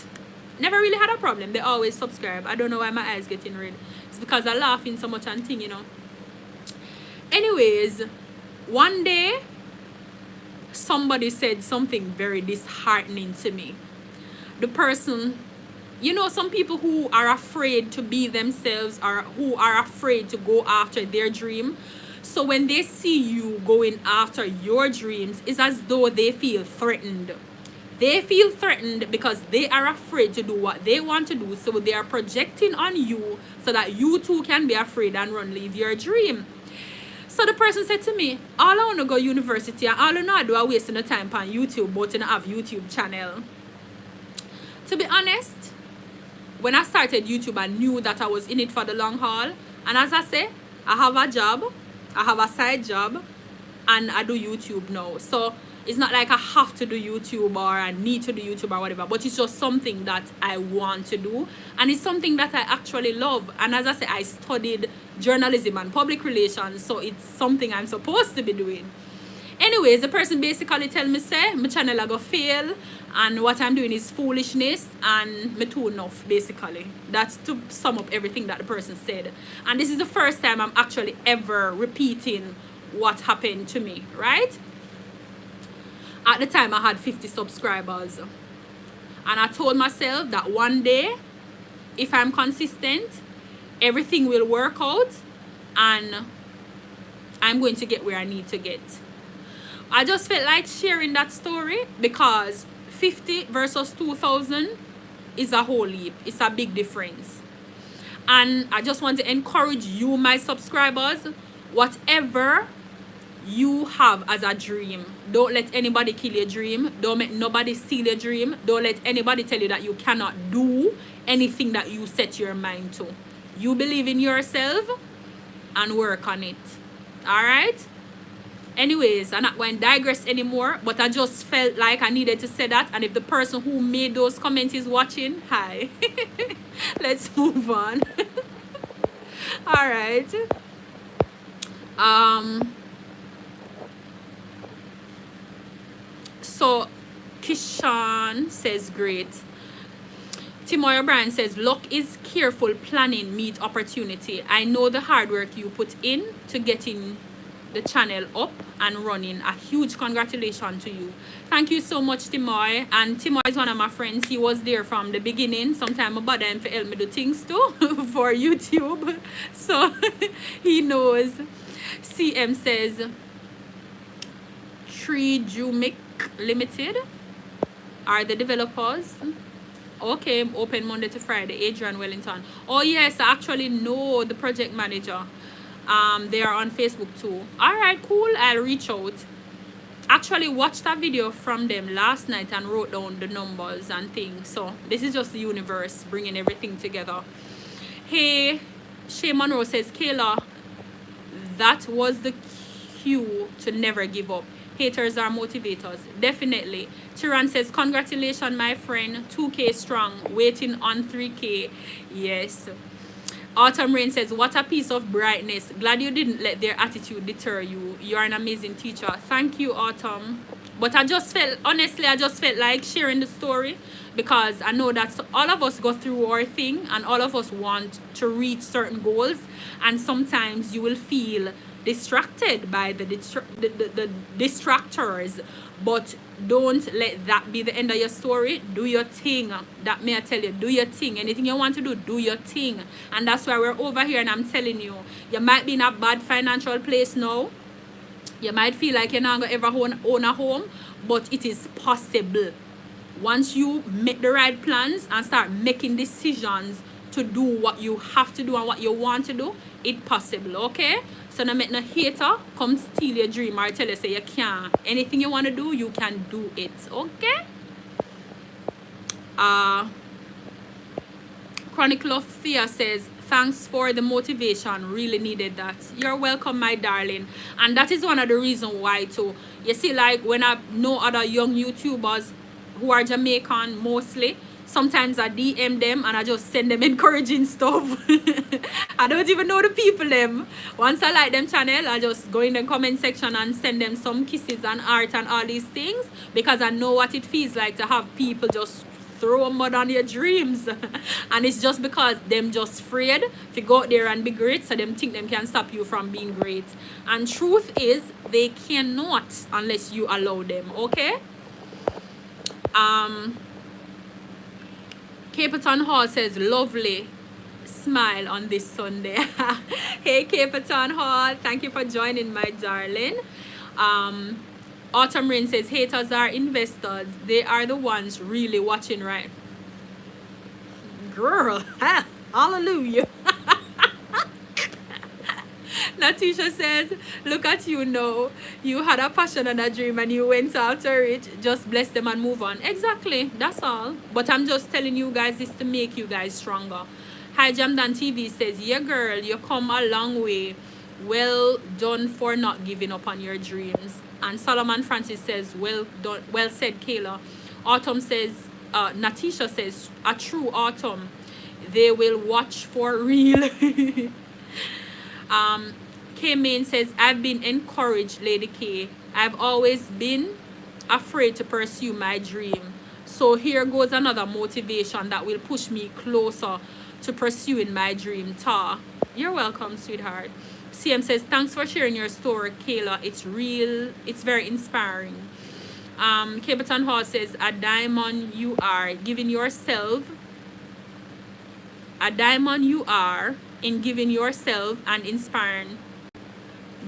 Never really had a problem. They always subscribe. I don't know why my eyes getting red. It's because I'm laughing so much and thing, you know. Anyways, one day somebody said something very disheartening to me. The person, you know, some people who are afraid to be themselves, or who are afraid to go after their dream. So when they see you going after your dreams, it's as though they feel threatened. They feel threatened because they are afraid to do what they want to do. So they are projecting on you so that you too can be afraid and run leave your dream. So the person said to me, all I want to go university and all I know I do is wasting the time on YouTube, but I have YouTube channel. To be honest, when I started YouTube, I knew that I was in it for the long haul. And as I say, I have a job, I have a side job, and I do YouTube now. So it's not like I have to do YouTube or I need to do YouTube or whatever, but it's just something that I want to do. And it's something that I actually love. And as I say, I studied journalism and public relations, so it's something I'm supposed to be doing. Anyways, the person basically tell me, say, my channel I go fail and what I'm doing is foolishness and me too enough, basically. That's to sum up everything that the person said. And this is the first time I'm actually ever repeating what happened to me, right? At the time, I had 50 subscribers. And I told myself that one day, if I'm consistent, everything will work out and I'm going to get where I need to get. I just felt like sharing that story because 50 versus 2,000 is a whole leap. It's a big difference. And I just want to encourage you, my subscribers, whatever you have as a dream, don't let anybody kill your dream. Don't let nobody steal your dream. Don't let anybody tell you that you cannot do anything that you set your mind to. You believe in yourself and work on it. All right? Anyways, I'm not going to digress anymore, but I just felt like I needed to say that. And if the person who made those comments is watching, hi. Let's move on. All right. So Kishan says great. Timoy O'Brien says luck is careful planning meet opportunity. I know the hard work you put in to getting the channel up and running. A huge congratulations to you. Thank you so much, Timoy. And Timoy is one of my friends. He was there from the beginning. Sometimes I bother him to help me do things too for YouTube. So he knows. CM says Trijumic Limited are the developers. Okay, open Monday to Friday. Adrian Wellington. Oh yes, I actually know the project manager. They are on Facebook too. All right, cool. I'll reach out. actually watched a video from them last night and wrote down the numbers and things. So this is just the universe bringing everything together. Hey, Shay Monroe says, Kayla, that was the cue to never give up. Haters are motivators. Definitely. Tiran says, congratulations, my friend. 2K strong. Waiting on 3K. Yes. Autumn Rain says, what a piece of brightness. Glad you didn't let their attitude deter you. You're an amazing teacher. Thank you, Autumn. But I just felt, honestly, I just felt like sharing the story, because I know that all of us go through our thing and all of us want to reach certain goals, and sometimes you will feel distracted by the distractors, but don't let that be the end of your story. Do your thing. That may I tell you, do your thing. Anything you want to do, do your thing. And that's why we're over here, and I'm telling you, you might be in a bad financial place now. You might feel like you're not going to ever own a home, but it is possible. Once you make the right plans and start making decisions to do what you have to do and what you want to do, it's possible, okay? So don't make no hater come steal your dream or tell you say you can't. Anything you want to do, you can do it, okay? Chronicle of Fear says, thanks for the motivation, really needed that. You're welcome, my darling. And that is one of the reasons why too. You see, like when I know other young YouTubers who are Jamaican mostly, sometimes I DM them and I just send them encouraging stuff. I don't even know the people them. Once I like them channel, I just go in the comment section and send them some kisses and art and all these things, because I know what it feels like to have people just throw mud on your dreams. And it's just because them just afraid to go out there and be great, so them think them can stop you from being great. And truth is, they cannot unless you allow them, okay? Caperton Hall says, lovely smile on this Sunday. Hey Caperton Hall, thank you for joining, my darling. Autumn Rain says, haters are investors. They are the ones really watching, right? Girl, hallelujah. Natisha says, look at you now. You had a passion and a dream and you went after it. Just bless them and move on. Exactly. That's all. But I'm just telling you guys this to make you guys stronger. Hi Jamdan TV says, yeah girl, you come a long way. Well done for not giving up on your dreams. And Solomon Francis says, well done, well said, Kayla. Autumn says, Natisha says, a true Autumn. They will watch for real. K-Main says, I've been encouraged, Lady K. I've always been afraid to pursue my dream. So here goes another motivation that will push me closer to pursuing my dream. Ta. You're welcome, sweetheart. CM says, thanks for sharing your story, Kayla. It's real. It's very inspiring. Caperton Hall says, a diamond you are, giving yourself. A diamond you are in giving yourself and inspiring.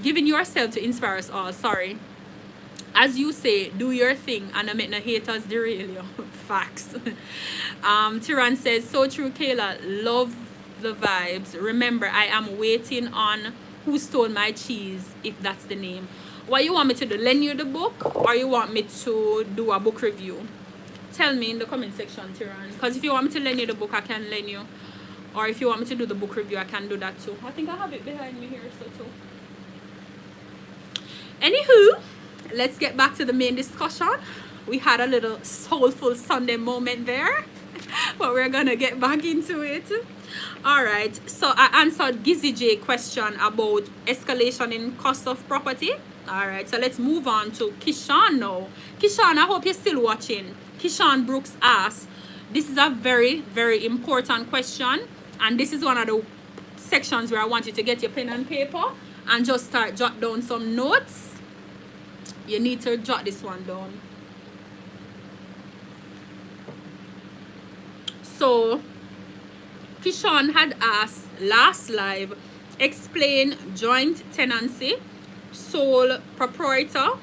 Giving yourself to inspire us all. Sorry. As you say, do your thing and I make no haters derail you. Facts. Tiran says, so true, Kayla. Love the vibes. Remember, I am waiting on Who Stole My Cheese, if that's the name. What you want me to do? Lend you the book, or you want me to do a book review? Tell me in the comment section, Tiran. Because if you want me to lend you the book, I can lend you. Or if you want me to do the book review, I can do that too. I think I have it behind me here, so too. Anywho, let's get back to the main discussion. We had a little soulful Sunday moment there, but we're gonna get back into it. All right, so I answered Gizzy J question about escalation in cost of property. All right, so let's move on to Kishan now. Kishan, I hope you're still watching. Kishan Brooks asks, this is a very, very important question, and this is one of the sections where I want you to get your pen and paper and just start jot down some notes. You need to jot this one down. So Kishan had asked last live, explain joint tenancy, sole proprietor,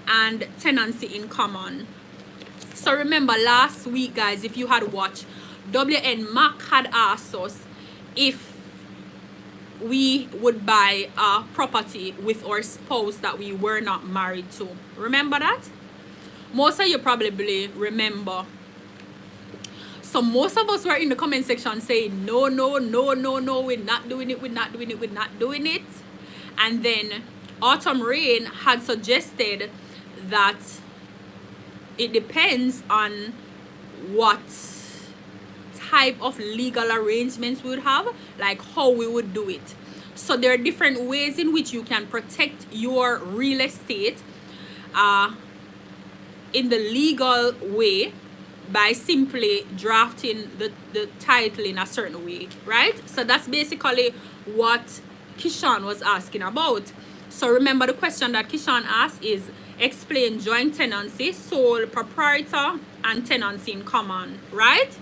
and tenancy in common. So remember last week, guys, if you had watched, WN Mac had asked us if we would buy a property with our spouse that we were not married to. Remember that? Most of you probably remember. So most of us were in the comment section saying, no, no, no, no, no, we're not doing it, we're not doing it, we're not doing it. And then Autumn Rain had suggested that it depends on what type of legal arrangements we would have, like how we would do it. So there are different ways in which you can protect your real estate in the legal way by simply drafting the title in a certain way, right? So that's basically what Kishan was asking about. So remember, the question that Kishan asked is explain joint tenancy, sole proprietor, and tenancy in common, right?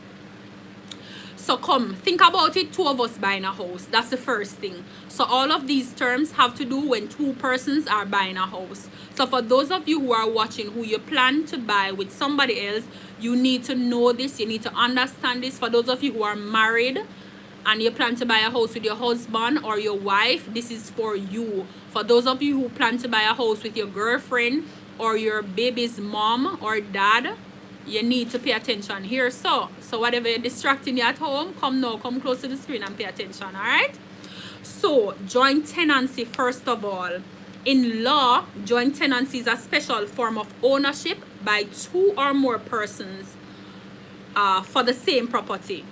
So come, think about it, 2 of us buying a house. That's the first thing. So all of these terms have to do when 2 persons are buying a house. So for those of you who are watching, who you plan to buy with somebody else, you need to know this, you need to understand this. For those of you who are married and you plan to buy a house with your husband or your wife, this is for you. For those of you who plan to buy a house with your girlfriend or your baby's mom or dad, you need to pay attention here. So whatever you're distracting you at home, come now, come close to the screen and pay attention, all right? So joint tenancy, first of all, in law, joint tenancy is a special form of ownership by 2 or more persons for the same property.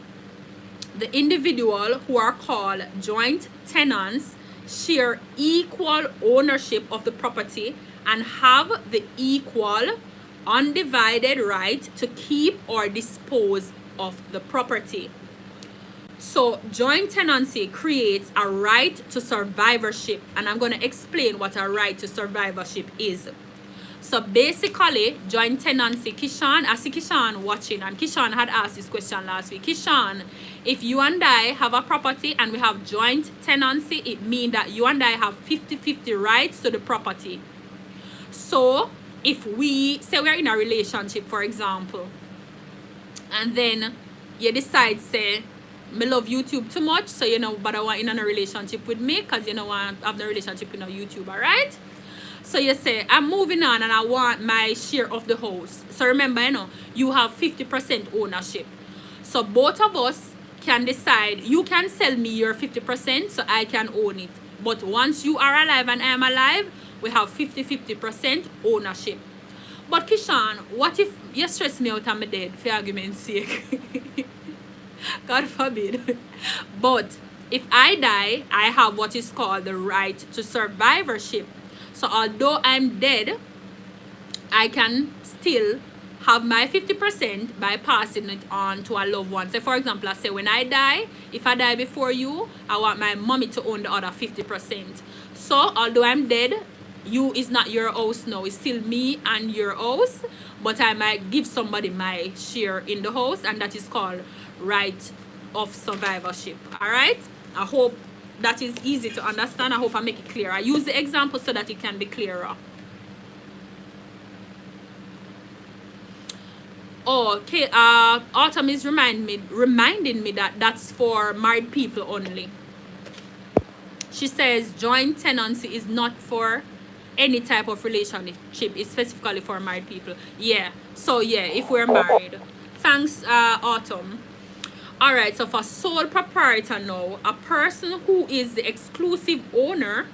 The individual who are called joint tenants share equal ownership of the property and have the equal undivided right to keep or dispose of the property. So joint tenancy creates a right to survivorship, and I'm going to explain what a right to survivorship is. So basically, joint tenancy, Kishan, I see Kishan watching, and Kishan had asked this question last week. Kishan, if you and I have a property and we have joint tenancy, it means that you and I have 50-50 rights to the property. So if we say we're in a relationship, for example, and then you decide, say, me love YouTube too much, so you know, but I want in a relationship with me, because you know, want to have the relationship with a YouTuber, right? So you say, I'm moving on and I want my share of the house. So remember, you know, you have 50% ownership. So both of us can decide, you can sell me your 50% so I can own it. But once you are alive and I am alive, we have 50-50% ownership. But Kishan, what if you stress me out and I'm dead, for argument's sake? God forbid. But if I die, I have what is called the right to survivorship. So although I'm dead, I can still have my 50% by passing it on to a loved one. So for example, I say when I die, if I die before you, I want my mommy to own the other 50%. So although I'm dead, you is not your house now, it's still me and your house, but I might give somebody my share in the house, and that is called right of survivorship. All right, I hope that is easy to understand. I hope I make it clear. I use the example so that it can be clearer. Okay, Autumn is reminding me that that's for married people only. She says joint tenancy is not for any type of relationship, it's specifically for married people. Yeah, so yeah, if we're married. Thanks, Autumn. All right, so for sole proprietor now, a person who is the exclusive owner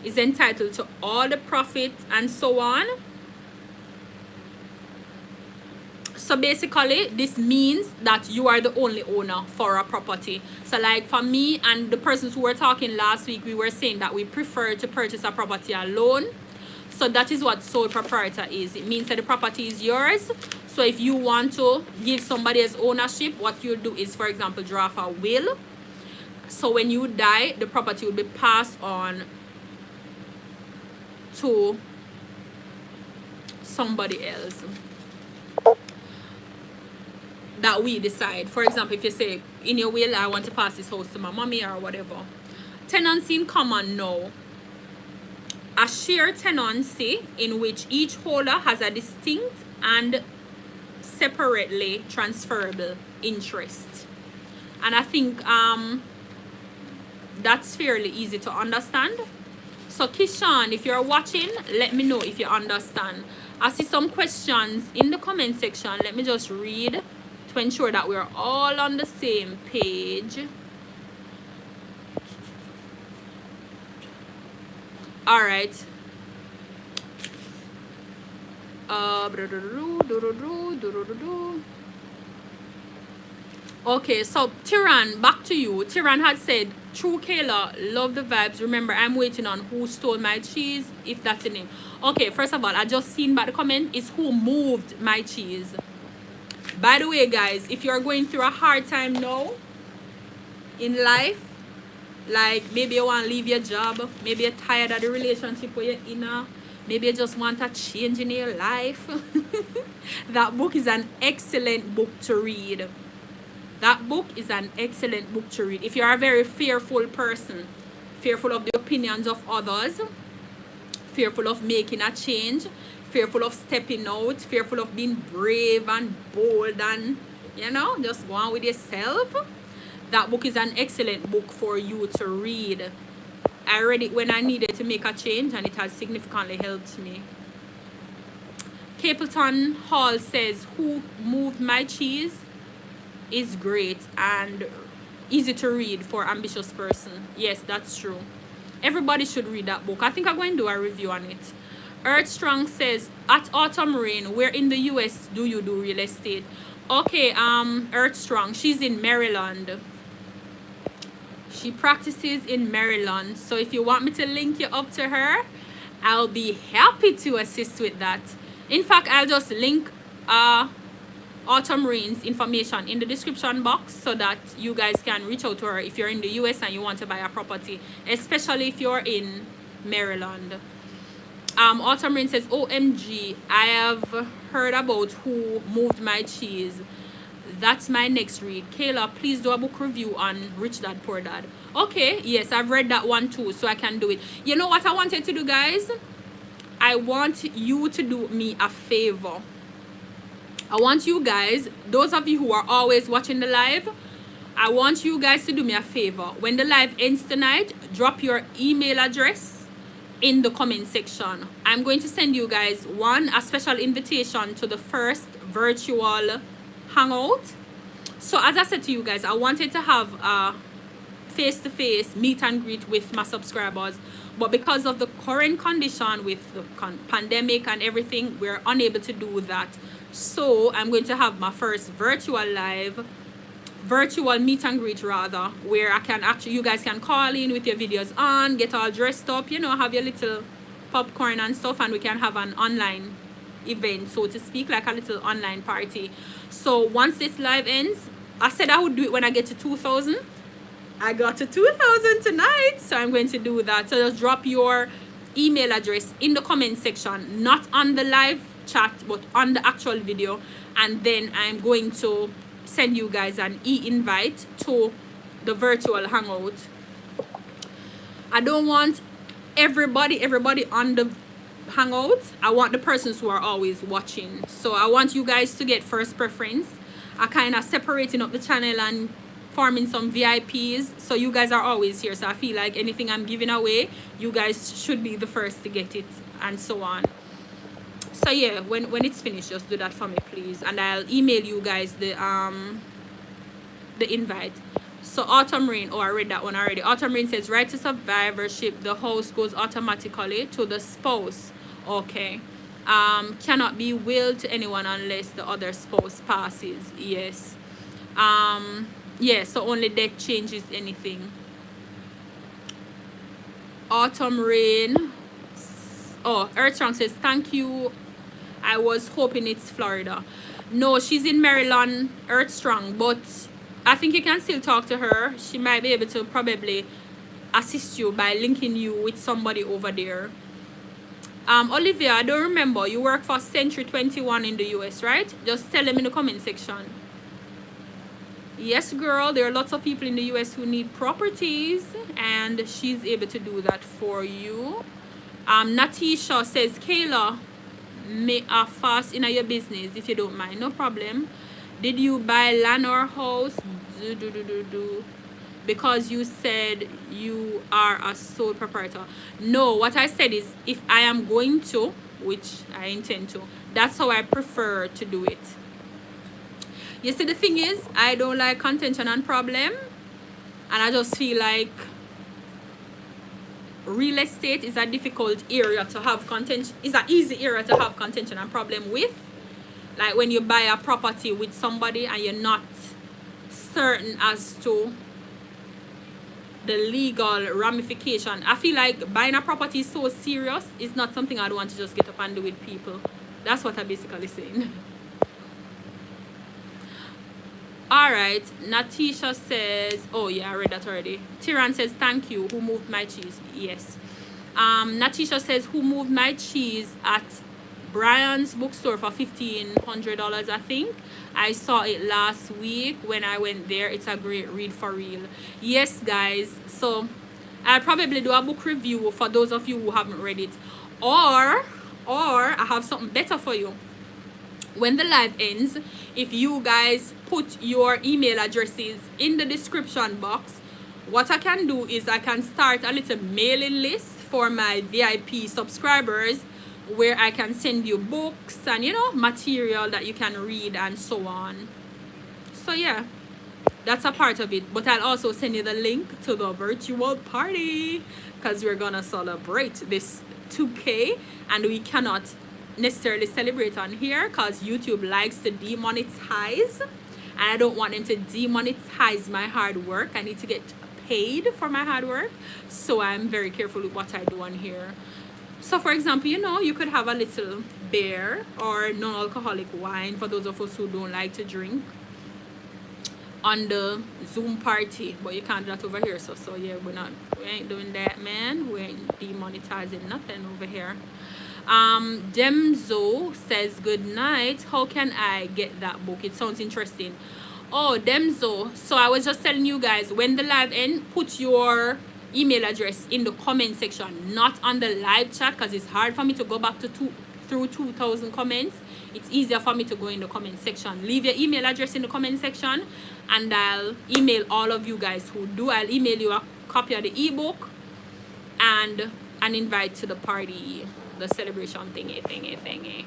is entitled to all the profit and so on. So basically, this means that you are the only owner for a property. So like for me and the persons who were talking last week, we were saying that we prefer to purchase a property alone. So that is what sole proprietor is. It means that the property is yours. So if you want to give somebody else ownership, what you'll do is, for example, draft a will. So when you die, the property will be passed on to somebody else that we decide. For example, if you say in your will, I want to pass this house to my mommy or whatever. Tenancy in common now. A shared tenancy in which each holder has a distinct and separately transferable interest. And I think That's fairly easy to understand. So Kishan, if you're watching, let me know if you understand. I see some questions in the comment section. Let me just read to ensure that we're all on the same page. All right. Okay, so Tiran, back to you. Tiran had said, "True Kayla, love the vibes. Remember, I'm waiting on Who Stole My Cheese, if that's the name." Okay, first of all, I just seen by the comment is Who Moved My Cheese. By the way, guys, if you're going through a hard time now in life, like maybe you want to leave your job, maybe you're tired of the relationship where you're in now, maybe you just want a change in your life, that book is an excellent book to read. That book is an excellent book to read. If you're a very fearful person, fearful of the opinions of others, fearful of making a change, fearful of stepping out, fearful of being brave and bold and, you know, just go on with yourself, that book is an excellent book for you to read. I read it when I needed to make a change and it has significantly helped me. Capleton Hall says, Who Moved My Cheese is great and easy to read for ambitious person. Yes, that's true. Everybody should read that book. I think I'm going to do a review on it. Earth Strong says, at Autumn Rain, where in the US do you do real estate? Okay, Earth Strong, she's in Maryland. She practices in Maryland. So if you want me to link you up to her, I'll be happy to assist with that. In fact, I'll just link Autumn Rain's information in the description box so that you guys can reach out to her if you're in the US and you want to buy a property, especially if you're in Maryland. Autumn Rain says, OMG, I have heard about Who Moved My Cheese. That's my next read. Kayla, please do a book review on Rich Dad Poor Dad. Okay, yes, I've read that one too, so I can do it. You know what I wanted to do, guys? I want you to do me a favor. I want you guys, those of you who are always watching the live, I want you guys to do me a favor. When the live ends tonight, drop your email address in the comment section. I'm going to send you guys a special invitation to the first virtual hangout. So as I said to you guys, I wanted to have a face-to-face meet and greet with my subscribers, but because of the current condition with the pandemic and everything, we're unable to do that. So I'm going to have my first virtual meet and greet rather, where I can actually, you guys can call in with your videos on, get all dressed up, you know, have your little popcorn and stuff, and we can have an online event, so to speak, like a little online party. So once this live ends, I said I would do it when I get to 2,000. I got to 2,000 tonight, so I'm going to do that. So just drop your email address in the comment section, not on the live chat but on the actual video, and then I'm going to send you guys an e-invite to the virtual hangout. I don't want everybody on the hangout. I want the persons who are always watching, so I want you guys to get first preference. I kind of separating up the channel and forming some VIPs, so you guys are always here, so I feel like anything I'm giving away, you guys should be the first to get it, and so on. So yeah, when it's finished, just do that for me, please, and I'll email you guys the invite. So Autumn Rain, oh, I read that one already. Autumn Rain says, right to survivorship, the house goes automatically to the spouse. Okay. Cannot be willed to anyone unless the other spouse passes. Yes. Yeah, so only death changes anything. Autumn Rain, oh, Earthstrong says, thank you, I was hoping it's Florida. No, she's in Maryland, Earthstrong, but I think you can still talk to her. She might be able to probably assist you by linking you with somebody over there. Olivia, I don't remember, you work for Century 21 in the US, right? Just tell them in the comment section. Yes, girl, there are lots of people in the US who need properties, and she's able to do that for you. Natisha says, Kayla, make a fast in your business if you don't mind. No problem. Did you buy land or house? because you said you are a sole proprietor. No, what I said is if I am going to, which I intend to, that's how I prefer to do it. You see, the thing is, I don't like contention and problem, and I just feel like real estate is a difficult area to have contention. It's an easy area to have contention and problem with. Like when you buy a property with somebody and you're not certain as to the legal ramification. I feel like buying a property is so serious. It's not something I'd want to just get up and do with people. That's what I'm basically saying. All right, Natisha says, oh yeah, I read that already. Tiran says, thank you. Who moved my cheese? Yes. Natisha says, who moved my cheese at Brian's bookstore for $1,500, I think. I saw it last week when I went there. It's a great read for real. Yes, guys. So I'll probably do a book review for those of you who haven't read it. Or I have something better for you. When the live ends, if you guys put your email addresses in the description box, what I can do is I can start a little mailing list for my VIP subscribers where I can send you books and, you know, material that you can read and so on. So yeah, that's a part of it. But I'll also send you the link to the virtual party because we're gonna celebrate this 2K, and we cannot necessarily celebrate on here because YouTube likes to demonetize, and I don't want them to demonetize my hard work. I need to get paid for my hard work, so I'm very careful with what I do on here. So for example, you know, you could have a little beer or non-alcoholic wine for those of us who don't like to drink on the Zoom party, but you can't do that over here. So yeah, we ain't doing that, man. We ain't demonetizing nothing over here. Demzo says, good night. How can I get that book? It sounds interesting. Oh, Demzo. So I was just telling you guys, when the live end, put your email address in the comment section, not on the live chat, because it's hard for me to go back to through 2,000 comments. It's easier for me to go in the comment section. Leave your email address in the comment section, and I'll email all of you guys who do. I'll email you a copy of the ebook and an invite to the party, the celebration thingy.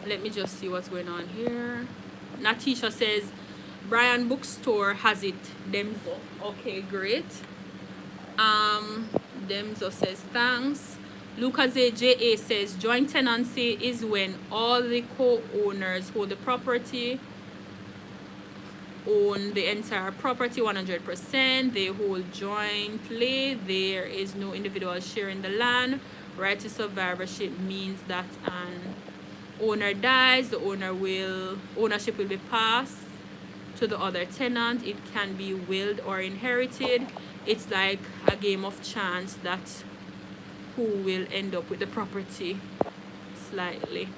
Let me just see what's going on here. Natisha says, Brian Bookstore has it, Demzo. Okay, great. Demzo says, thanks. Lucas AJA says, joint tenancy is when all the co-owners hold the property, own the entire property 100%. They hold jointly. There is no individual sharing the land. Right to survivorship means that an owner dies, the ownership will be passed to the other tenant. It can be willed or inherited. It's like a game of chance that who will end up with the property slightly.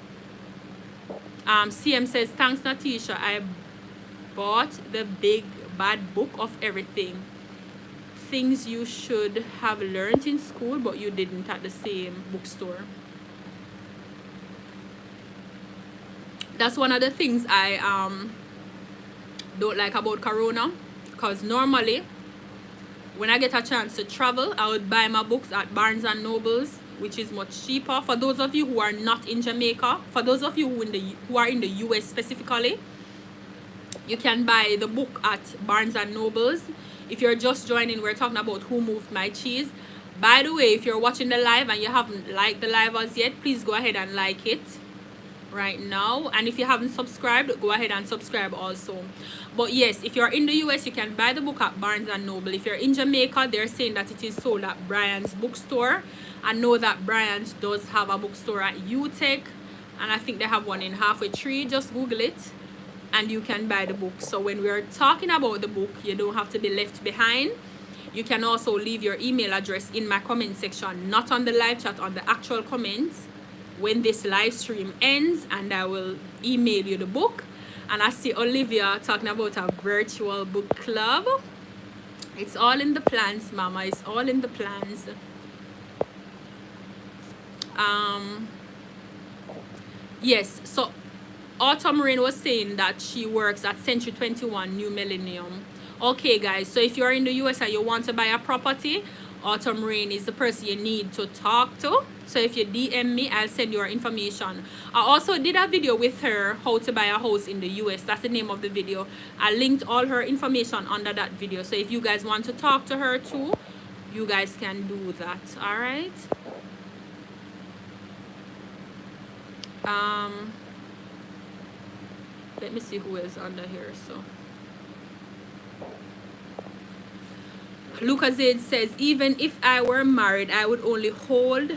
CM says, thanks Natisha, I bought the big bad book of everything, things you should have learned in school but you didn't at the same bookstore. That's one of the things I don't like about Corona, because normally when I get a chance to travel, I would buy my books at Barnes and Nobles, which is much cheaper. For those of you who are not in Jamaica, for those of you who are in the US specifically, you can buy the book at Barnes and Nobles. If you're just joining, we're talking about Who Moved My Cheese. By the way, if you're watching the live and you haven't liked the live as yet, please go ahead and like it right now. And if you haven't subscribed, go ahead and subscribe also. But yes, if you're in the US, you can buy the book at Barnes and Noble. If you're in Jamaica, they're saying that it is sold at Brian's bookstore. I know that Brian's does have a bookstore at UTech, and I think they have one in Halfway Tree. Just Google it and you can buy the book. So when we're talking about the book, you don't have to be left behind. You can also leave your email address in my comment section, not on the live chat, on the actual comments when this live stream ends, and I will email you the book. And I see Olivia talking about a virtual book club. It's all in the plans, mama. It's all in the plans. Yes, so Autumn Rain was saying that she works at Century 21 New Millennium. Okay, guys, so if you're in the US and you want to buy a property, Autumn Rain is the person you need to talk to. So if you DM me, I'll send you her information. I also did a video with her, how to buy a house in the US. That's the name of the video. I linked all her information under that video. So if you guys want to talk to her too, you guys can do that. All right. Let me see who is under here. So Lucas Aid says, even if I were married, I would only hold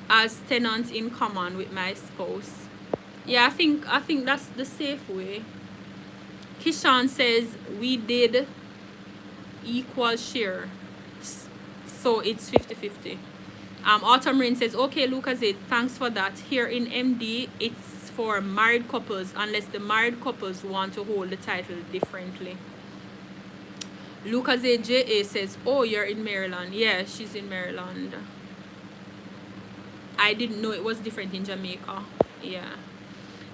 as tenant in common with my spouse. Yeah, I think that's the safe way. Kishan says we did equal share, so it's 50-50. Autumn Rain says, okay, Lucas Aid, thanks for that. Here in MD, it's for married couples unless the married couples want to hold the title differently. Lucas AJA says, oh, you're in Maryland. Yeah, she's in Maryland. I didn't know it was different in Jamaica. Yeah.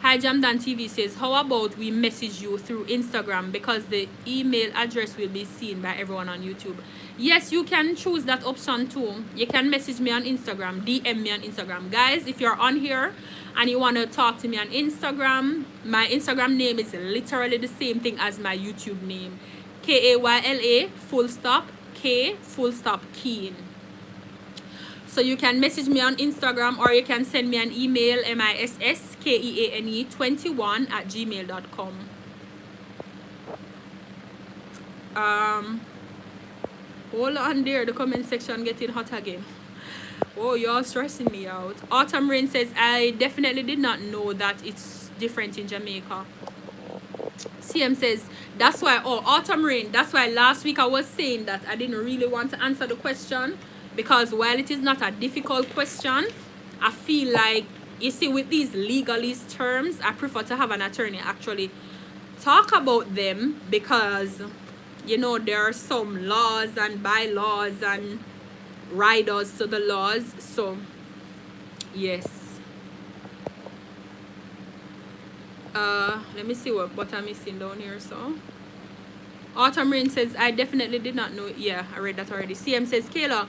Hi Jamdan TV says, how about we message you through Instagram because the email address will be seen by everyone on YouTube. Yes, you can choose that option too. You can message me on Instagram, DM me on Instagram. Guys, if you're on here and you want to talk to me on Instagram, my Instagram name is literally the same thing as my YouTube name. Kayla K_Keane. So you can message me on Instagram or you can send me an email, misskkeane21@gmail.com. Hold on there, the comment section getting hot again. Oh, you're stressing me out. Autumn Rain says, I definitely did not know that it's different in Jamaica. CM says, that's why, oh, Autumn Rain, that's why last week I was saying that I didn't really want to answer the question, because while it is not a difficult question, I feel like, you see, with these legalese terms, I prefer to have an attorney actually talk about them, because, you know, there are some laws and bylaws and riders to the laws. So, yes. Let me see what I'm missing down here. So Autumn Rain says, I definitely did not know. Yeah, I read that already. CM says, Kayla,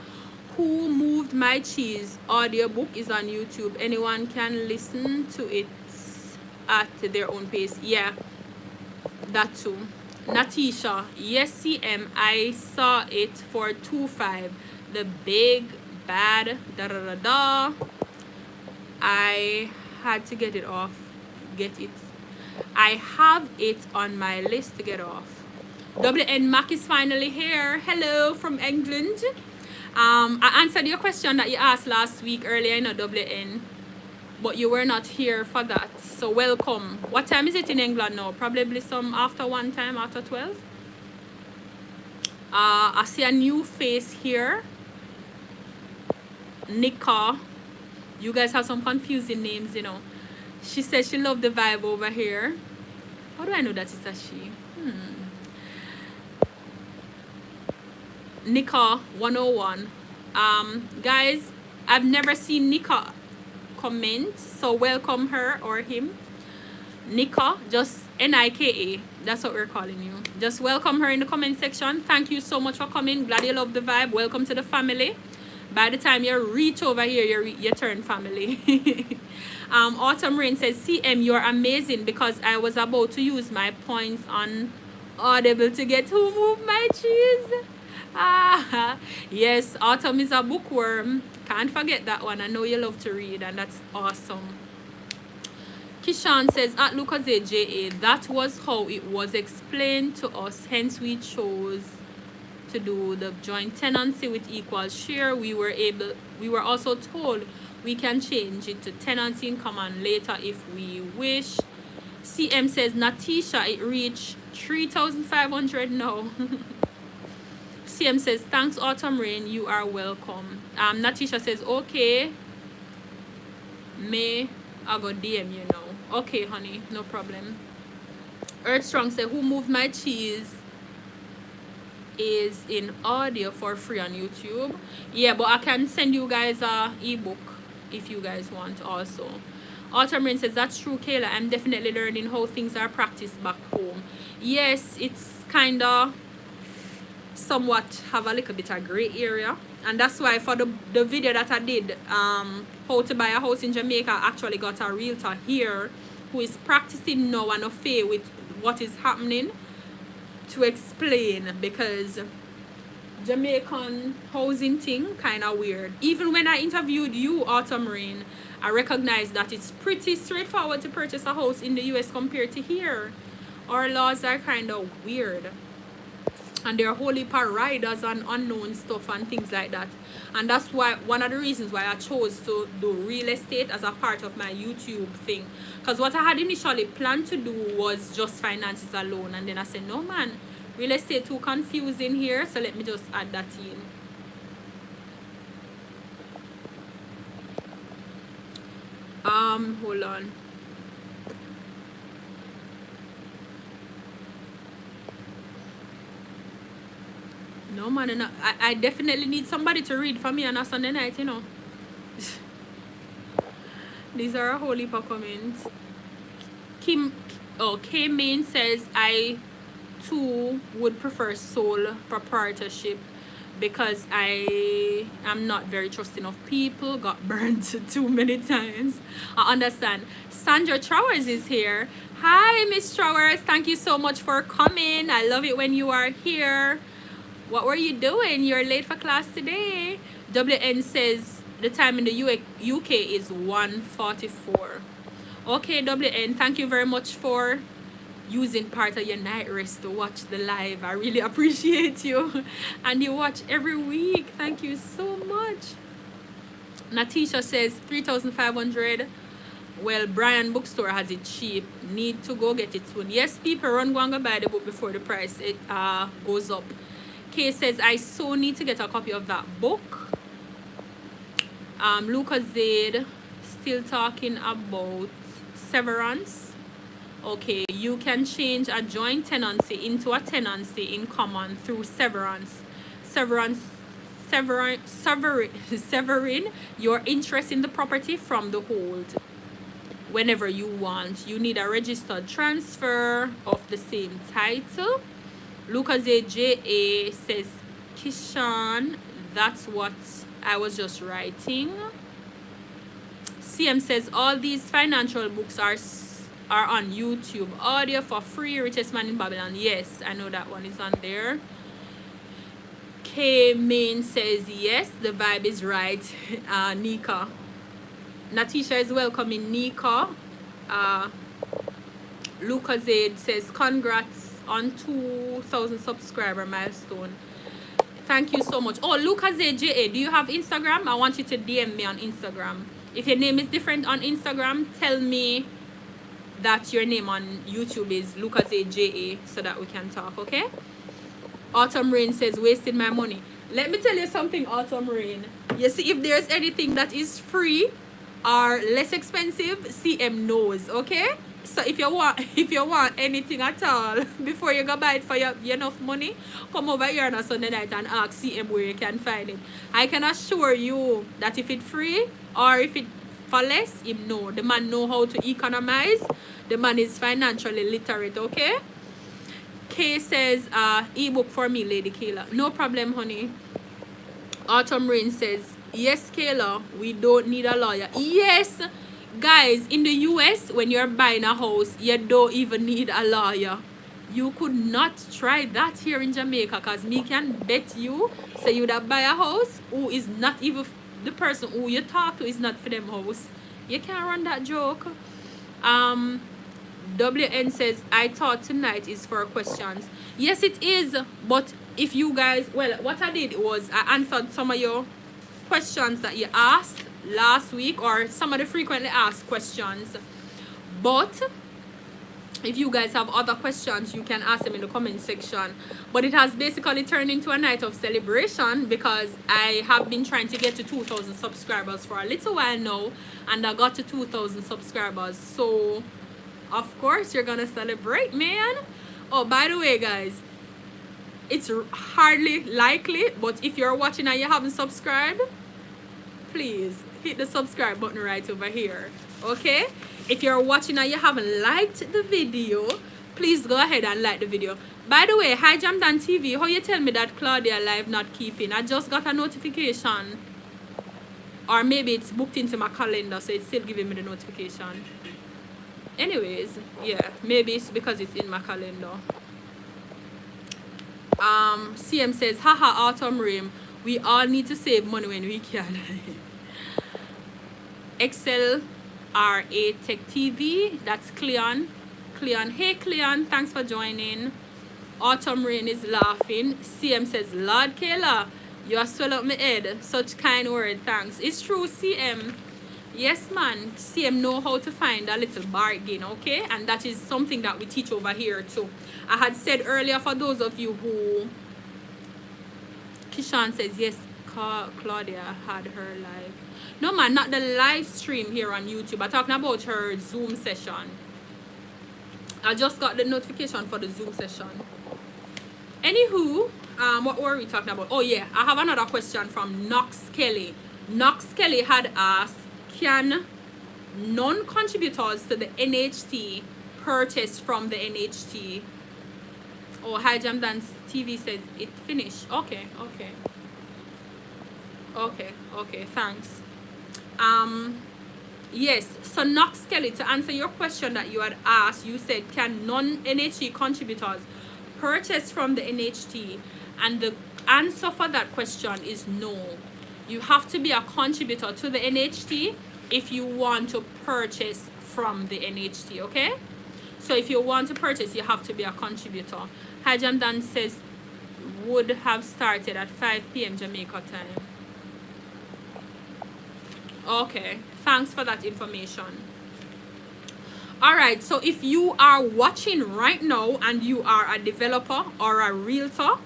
Who Moved My Cheese audiobook is on YouTube. Anyone can listen to it at their own pace. Yeah, that too. Natisha, yes, CM, I saw it for 2.5. The big bad da da da da. I had to get it off. I have it on my list to get off. WN Mac is finally here. Hello from England. I answered your question that you asked last week earlier in a WN, but you were not here for that. So welcome. What time is it in England now? Probably some after 1 time, after 12. I see a new face here. Nika. You guys have some confusing names, you know. She says she loved the vibe over here. How do I know that it's a she? Nika 101. Guys, I've never seen Nika comment, so welcome her or him. Nika, just Nika, that's what we're calling you. Just welcome her in the comment section. Thank you so much for coming. Glad you love the vibe. Welcome to the family. By the time you reach over here, you turn family. Autumn Rain says, CM, you're amazing, because I was about to use my points on Audible to get Who Moved My Cheese. Yes, Autumn is a bookworm. Can't forget that one. I know you love to read, and that's awesome. Kishan says, at Lucas AJA, that was how it was explained to us, hence we chose to do the joint tenancy with equal share. We were also told we can change it to tenancy in common later if we wish. CM says, Natisha, it reached 3,500 now. CM says, thanks Autumn Rain, you are welcome. Natisha says, okay, may I go DM you now. Okay, honey, no problem. Earth Strong said, Who Moved My Cheese is in audio for free on YouTube. Yeah, but I can send you guys a ebook if you guys want also. Autumn Rain says, that's true, Kayla. I'm definitely learning how things are practiced back home. Yes, it's kind of somewhat have a little bit of gray area. And that's why for the video that I did, how to buy a house in Jamaica, I actually got a realtor here who is practicing now and affair with what is happening to explain, because Jamaican housing thing kind of weird. Even when I interviewed you, Autumn Rain, I recognized that it's pretty straightforward to purchase a house in the US compared to here. Our laws are kind of weird, and they're wholly per riders and unknown stuff and things like that. And that's why one of the reasons why I chose to do real estate as a part of my YouTube thing, because what I had initially planned to do was just finances alone, and then I said, no man, real estate too confusing here, so let me just add that in. Hold on. No man, I definitely need somebody to read for me on a Sunday night, you know. These are a whole heap of comments. K-Main says, I too would prefer sole proprietorship because I am not very trusting of people. Got burned too many times. I understand. Sandra Trowers is here. Hi, Miss Trowers. Thank you so much for coming. I love it when you are here. What were you doing? You're late for class today. WN says the time in the UK is 1:44. Okay, WN, thank you very much for using part of your night rest to watch the live. I really appreciate you. And you watch every week. Thank you so much. Natisha says 3,500. Well, Brian Bookstore has it cheap. Need to go get it soon. Yes, people, run go and go buy the book before the price goes up. Kay says, I so need to get a copy of that book. Lucas Zaid still talking about severance. Okay, you can change a joint tenancy into a tenancy in common through severance. Severing your interest in the property from the hold whenever you want. You need a registered transfer of the same title. Lucas AJA says, Kishan, that's what I was just writing. CM says, all these financial books are on YouTube. Audio for free. Richest Man in Babylon. Yes, I know that one is on there. K Main says, yes, the vibe is right. Nika. Natisha is welcoming Nika. Lucas Zaid says, congrats on 2,000 subscriber milestone. Thank you so much. Oh, Lucas AJA, do you have Instagram? I want you to DM me on Instagram. If your name is different on Instagram, tell me that your name on YouTube is Lucas AJA so that we can talk, okay? Autumn Rain says, wasting my money. Let me tell you something, Autumn Rain. You see, if there's anything that is free or less expensive, CM knows, okay? So if you want anything at all before you go buy it for your enough money, come over here on a Sunday night and ask CM where you can find it. I can assure you that if it's free or if it for less, him know. The man know how to economize. The man is financially literate, okay? Kay says, ebook for me, Lady Kayla. No problem, honey. Autumn Rain says, yes, Kayla, we don't need a lawyer. Yes, guys, in the US, when you're buying a house, you don't even need a lawyer. You could not try that here in Jamaica, because me can bet you, say you would buy a house who is not even the person who you talk to is not for them house. You can't run that joke. WN says, I thought tonight is for questions. Yes, it is. But if you guys, well, what I did was I answered some of your questions that you asked last week, or some of the frequently asked questions. But if you guys have other questions, you can ask them in the comment section. But it has basically turned into a night of celebration, because I have been trying to get to 2,000 subscribers for a little while now, and I got to 2,000 subscribers. So of course you're gonna celebrate, man. Oh, by the way, guys, it's hardly likely, but if you're watching and you haven't subscribed, please hit the subscribe button right over here. Okay, if you're watching and you haven't liked the video, please go ahead and like the video. By the way, hi Jamdan TV, how you tell me that Claudia live not keeping? I just got a notification, or maybe it's booked into my calendar, so it's still giving me the notification. Anyways, yeah, maybe it's because it's in my calendar. CM says, haha, autumn rain, we all need to save money when we can. XLRA Tech TV, that's Cleon. Hey Cleon, thanks for joining. Autumn rain is laughing. CM says, Lord Kayla, you are swell up my head. Such kind word, thanks. It's true, CM. Yes, man. CM know how to find a little bargain, okay? And that is something that we teach over here too. I had said earlier, for those of you who... Kishan says, yes, Claudia had her live. No, man, not the live stream here on YouTube. I'm talking about her Zoom session. I just got the notification for the Zoom session. Anywho, what were we talking about? Oh, yeah, I have another question from Knox Kelly. Knox Kelly had asked, can non-contributors to the NHT purchase from the NHT? Oh, hi Jamdan TV says it finished. Okay, thanks. Yes, so Knox Kelly, to answer your question that you had asked, you said, can non-NHT contributors purchase from the NHT? And the answer for that question is no. You have to be a contributor to the NHT if you want to purchase from the NHT, okay? So if you want to purchase, you have to be a contributor. Hajam Dan says would have started at 5 p.m. Jamaica time. Okay, thanks for that information. Alright, so if you are watching right now and you are a developer or a realtor,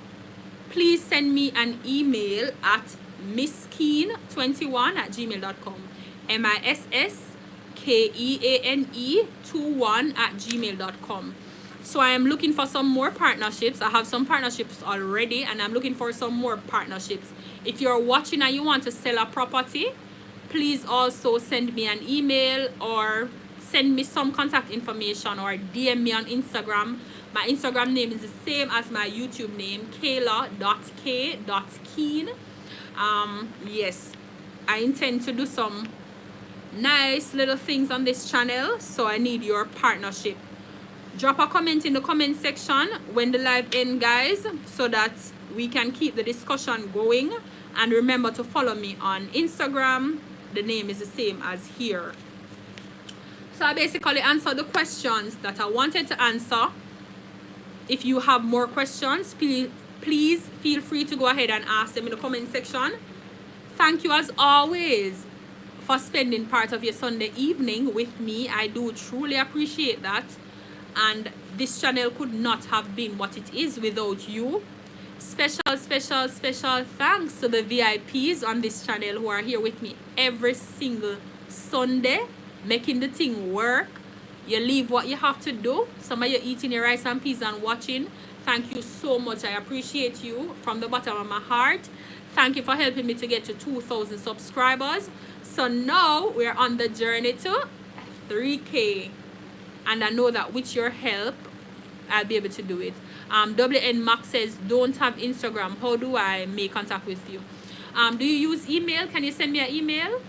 please send me an email at misskeane21@gmail.com. MISSKEANE21@gmail.com. So I am looking for some more partnerships. I have some partnerships already, and I'm looking for some more partnerships. If you're watching and you want to sell a property, please also send me an email or send me some contact information or DM me on Instagram. My Instagram name is the same as my YouTube name, Kayla.K.Keane. Yes, I intend to do some nice little things on this channel, so I need your partnership. Drop a comment in the comment section when the live ends, guys, so that we can keep the discussion going. And remember to follow me on Instagram. The name is the same as here. So I basically answered the questions that I wanted to answer. If you have more questions, please feel free to go ahead and ask them in the comment section. Thank you as always for spending part of your Sunday evening with me. I do truly appreciate that. And this channel could not have been what it is without you. Special thanks to the VIPs on this channel who are here with me every single Sunday, making the thing work. You leave what you have to do. Some of you eating your rice and peas and watching. Thank you so much. I appreciate you from the bottom of my heart. Thank you for helping me to get to 2,000 subscribers. So now we're on the journey to 3K. And I know that with your help, I'll be able to do it. WN Max says, don't have Instagram. How do I make contact with you? Do you use email? Can you send me an email?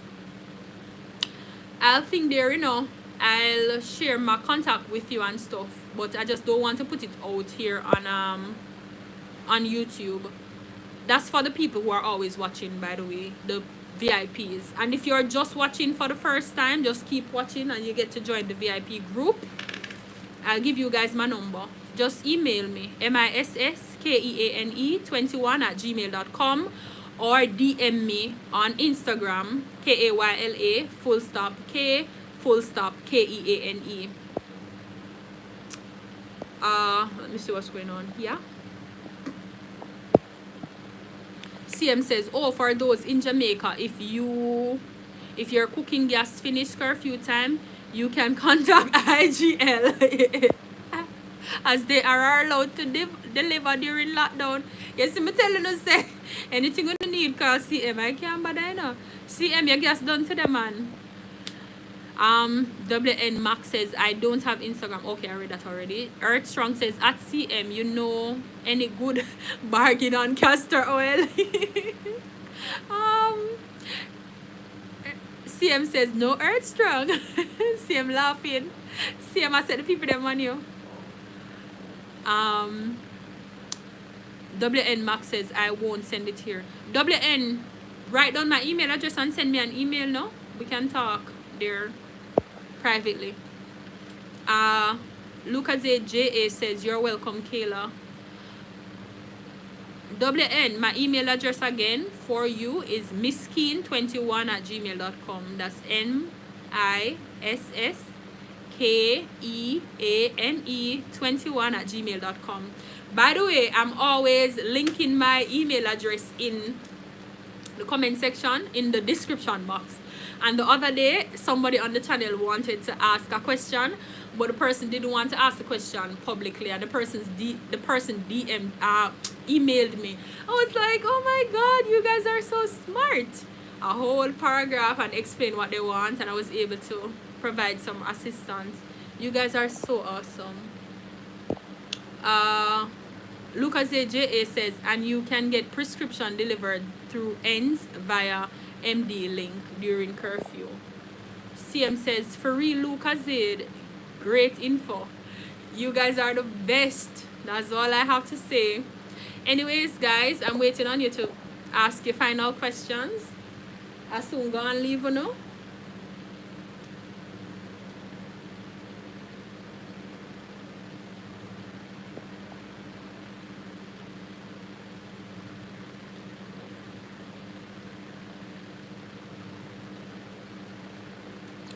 I'll think there, you know, I'll share my contact with you and stuff. But I just don't want to put it out here on YouTube. That's for the people who are always watching, by the way, the VIPs. And if you're just watching for the first time, just keep watching and you get to join the VIP group. I'll give you guys my number. Just email me, MISSKEANE21@gmail.com, or DM me on Instagram, KAYLA_K_KEANE. Let me see what's going on. Yeah. CM says, oh, for those in Jamaica, if your cooking gas finish curfew time, you can contact IGL. as they are allowed to deliver during lockdown. You see me telling us say anything you need call CM. I can't bother you know. CM your gas done to the man. WN Max says I don't have Instagram. Okay, I read that already. Earth Strong says at CM you know any good bargain on castor oil. CM says no Earth Strong. CM laughing. CM I said the people them on you. WN Max says I won't send it here. WN, write down my email address and send me an email now. We can talk there privately. Lucas AJA says you're welcome, Kayla. WN, my email address again for you is misskeen21@gmail.com. That's MISSKEANE21@gmail.com. By the way, I'm always linking my email address in the comment section in the description box. And the other day, somebody on the channel wanted to ask a question, but the person didn't want to ask the question publicly, and the person emailed me. I was like, oh my god, you guys are so smart. A whole paragraph and explain what they want, and I was able to provide some assistance. You guys are so awesome. Lucas AJA says, and you can get prescription delivered through ends via MD link during curfew. CM says, for real, Lucas Z, great info. You guys are the best. That's all I have to say. Anyways, guys, I'm waiting on you to ask your final questions. I soon go and leave you now.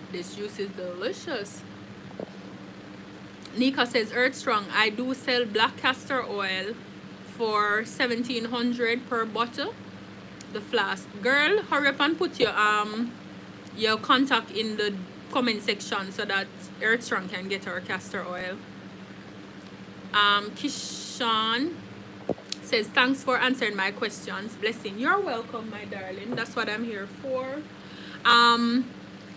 This juice is delicious. Nika says, Earth Strong, I do sell black castor oil for $1,700 per bottle. The flask. Girl, hurry up and put your contact in the comment section so that Earth Strong can get our castor oil. Kishan says, thanks for answering my questions. Blessing. You're welcome, my darling. That's what I'm here for.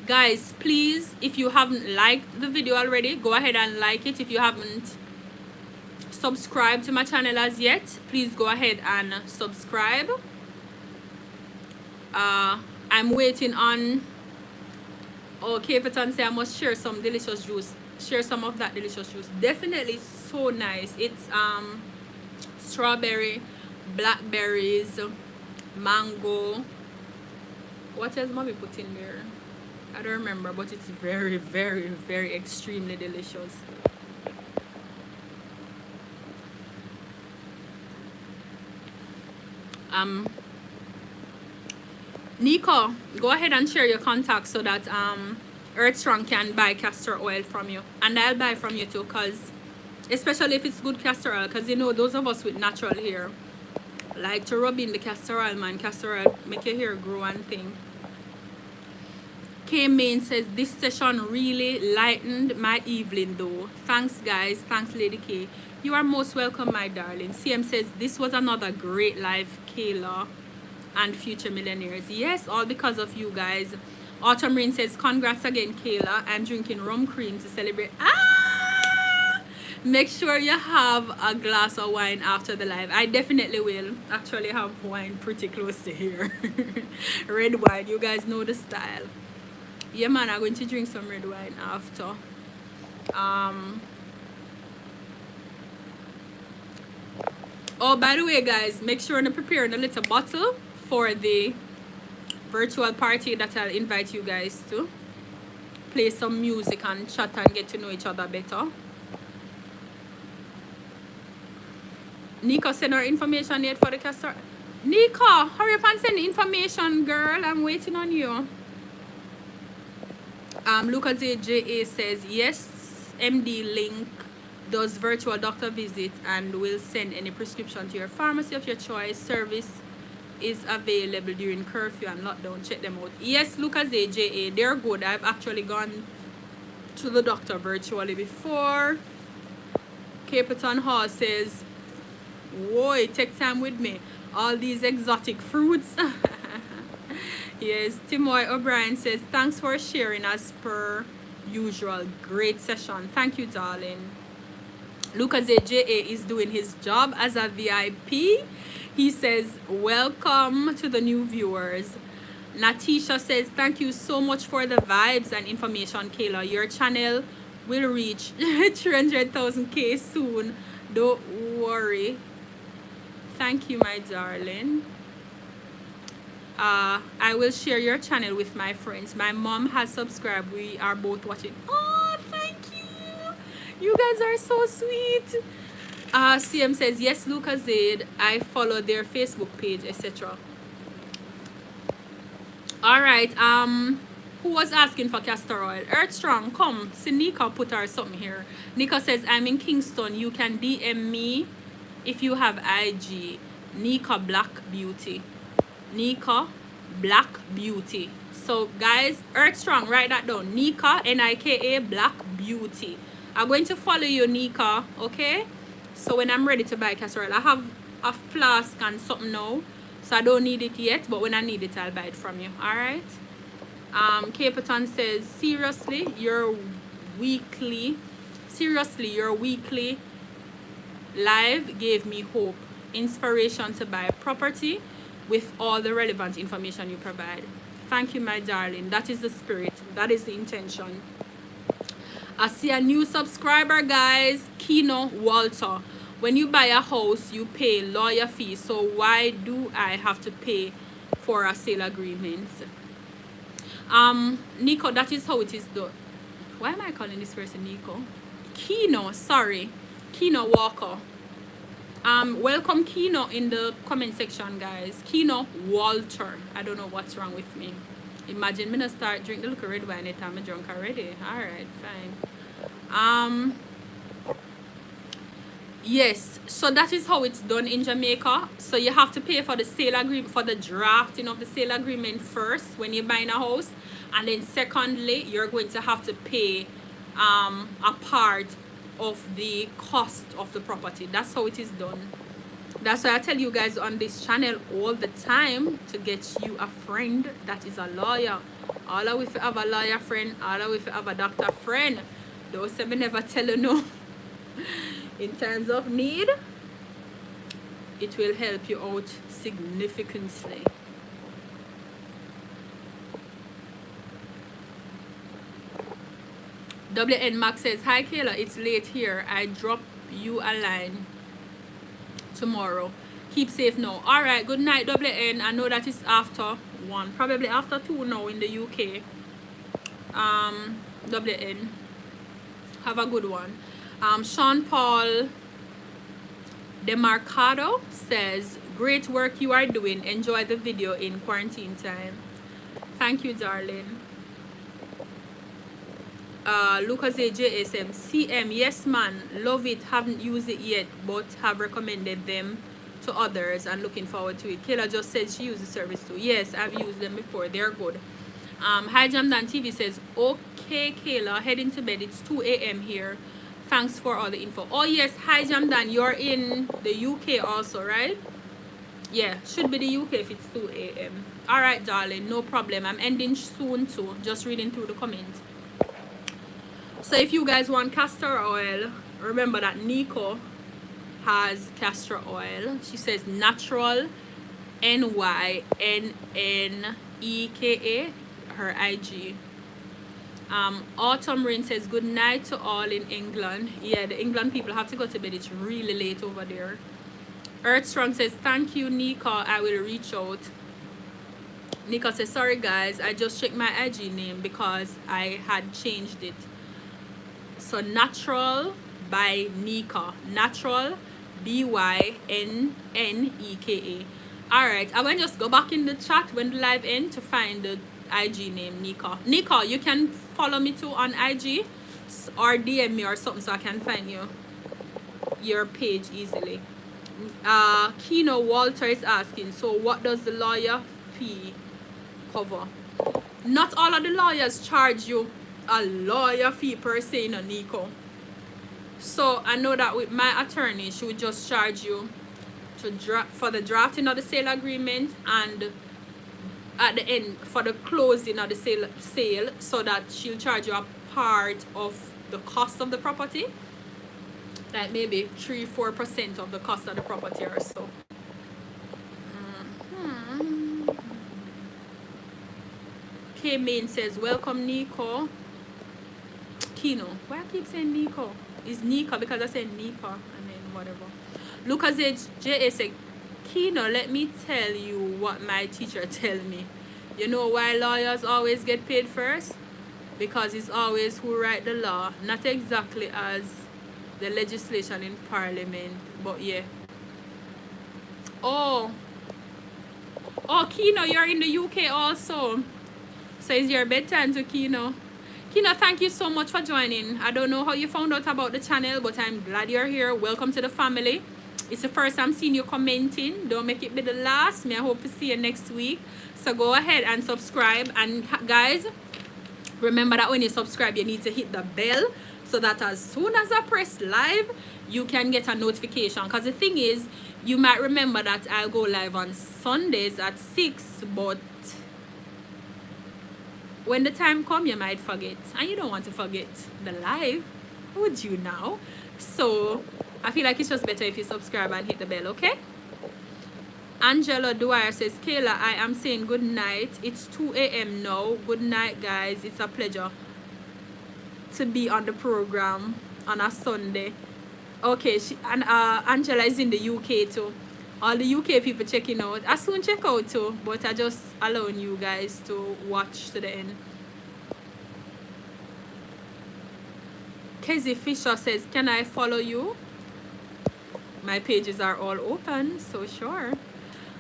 Guys, please, if you haven't liked the video already, go ahead and like it. If you haven't subscribed to my channel as yet, please go ahead and subscribe. I'm waiting on Caperton say I must share some delicious juice. Share some of that delicious juice. Definitely so nice. It's strawberry, blackberries, mango. What else mommy put in there? I don't remember, but it's very, very, very extremely delicious. Nico, go ahead and share your contacts so that Earth Strong can buy castor oil from you, and I'll buy from you too, cause especially if it's good castor oil, cause you know those of us with natural hair like to rub in the castor oil, man. Castor oil make your hair grow and thing. K-Main says, this session really lightened my evening though. Thanks guys. Thanks Lady K. You are most welcome, my darling. CM says, this was another great live, Kayla and future millionaires. Yes, all because of you guys. Autumn Rain says, congrats again, Kayla. I'm drinking rum cream to celebrate. Make sure you have a glass of wine after the live. I definitely will actually have wine pretty close to here. Red wine, you guys know the style. Yeah man, I'm going to drink some red wine after. Oh, by the way guys, make sure to prepare a little bottle for the virtual party that I'll invite you guys to. Play some music and chat and get to know each other better. Nico, send her information yet for the castor. Nico, hurry up and send the information, girl. I'm waiting on you. Lucas AJA says, yes, MD link does virtual doctor visit and will send any prescription to your pharmacy of your choice. Service is available during curfew and lockdown. Check them out. Yes, Lucas AJA, they're good. I've actually gone to the doctor virtually before. Caperton Hall says, whoa, take time with me. All these exotic fruits. Yes, Timoy O'Brien says, thanks for sharing as per usual. Great session. Thank you, darling. Lucas AJA is doing his job as a VIP. He says, welcome to the new viewers. Natisha says, thank you so much for the vibes and information, Kayla. Your channel will reach 300,000K soon. Don't worry. Thank you, my darling. I will share your channel with my friends. My mom has subscribed. We are both watching. Oh, thank you. You guys are so sweet. CM says, yes, Lucas Zaid. I follow their Facebook page, etc. All right. Who was asking for castor oil? Earthstrong, come. See, Nika put her something here. Nika says, I'm in Kingston. You can DM me if you have IG. Nika Black Beauty. Nika Black Beauty. So guys, Earthstrong, write that down. Nika, Nika Black Beauty. I'm going to follow you, Nika. Okay, so when I'm ready to buy castor oil, I have a flask and something now, so I don't need it yet, but when I need it, I'll buy it from you. All right. Caperton says, seriously your weekly live gave me hope, inspiration to buy property with all the relevant information you provide. Thank you, my darling. That is the spirit. That is the intention. I see a new subscriber, guys. Kino Walter. When you buy a house, you pay lawyer fees. So why do I have to pay for a sale agreement? Nico, that is how it is done. Why am I calling this person Nico? Kino, sorry. Kino Walker. Welcome Kino in the comment section, guys. Kino Walter. I don't know what's wrong with me. Imagine me not start drink the little red wine at I'm drunk already. Alright, fine. Yes, so that is how it's done in Jamaica. So you have to pay for the sale agreement, for the drafting of the sale agreement first when you're buying a house, and then secondly you're going to have to pay a part of the cost of the property. That's how it is done. That's why I tell you guys on this channel all the time to get you a friend that is a lawyer. All of if you have a lawyer friend, all of if you have a doctor friend, don't say me never tell you no. In times of need, it will help you out significantly. WN Max says, hi Kayla, it's late here. I drop you a line tomorrow. Keep safe now. Alright, good night WN. I know that it's after 1, probably after 2 now in the UK. WN, have a good one. Sean Paul Demarcado says, great work you are doing. Enjoy the video in quarantine time. Thank you, darling. Lucas AJSM CM, yes man, love it, haven't used it yet but have recommended them to others and looking forward to it. Kayla just said she used the service too. Yes, I've used them before, they're good. Hi Jamdan TV says, okay Kayla, heading to bed, it's 2 a.m. here. Thanks for all the info. Oh yes, hi Jamdan, you're in the UK also, right? Yeah, should be the UK if it's 2 a.m. Alright darling, no problem. I'm ending soon too, just reading through the comments. So if you guys want castor oil, remember that Nico has castor oil. She says natural, NYNNEKA, her IG. Autumn Rain says, good night to all in England. Yeah, the England people have to go to bed. It's really late over there. Earthstrong says, thank you, Nika. I will reach out. Nika says, sorry guys, I just checked my IG name because I had changed it. So natural by Nika. Natural BYNNEKA. Alright, I will just go back in the chat when the live ends to find the IG name Nika. Nika, you can follow me too on IG or DM me or something so I can find your page easily. Kino Walter is asking, so what does the lawyer fee cover? Not all of the lawyers charge you a lawyer fee per se, no, Nico. So I know that with my attorney, she would just charge you to for the drafting of the sale agreement, and at the end for the closing of the sale, so that she'll charge you a part of the cost of the property, like maybe 3-4% of the cost of the property or so. K-Main says, welcome Nico. Kino. Why I keep saying Nico? It's Nika because I said Nika and then whatever. Lucas J.A. said, Kino, let me tell you what my teacher tell me. You know why lawyers always get paid first? Because it's always who write the law. Not exactly as the legislation in parliament, but yeah. Oh, Kino, you're in the UK also. So it's your bedtime to Kino. Kino, thank you so much for joining. I don't know how you found out about the channel, but I'm glad you're here. Welcome to the family. It's the first time seeing you commenting. Don't make it be the last. I hope to see you next week. So go ahead and subscribe. And guys, remember that when you subscribe, you need to hit the bell so that as soon as I press live, you can get a notification. Because the thing is, you might remember that I'll go live on Sundays at 6, but when the time comes, you might forget. And you don't want to forget the live, would you now? So I feel like it's just better if you subscribe and hit the bell, okay? Angela Dwyer says, Kayla, I am saying good night. It's 2 a.m. now. Good night, guys. It's a pleasure to be on the program on a Sunday. Okay, Angela is in the UK too. All the UK people checking out. I soon check out too, but I just allowing you guys to watch to the end. Kezzy Fisher says, can I follow you? My pages are all open, so sure.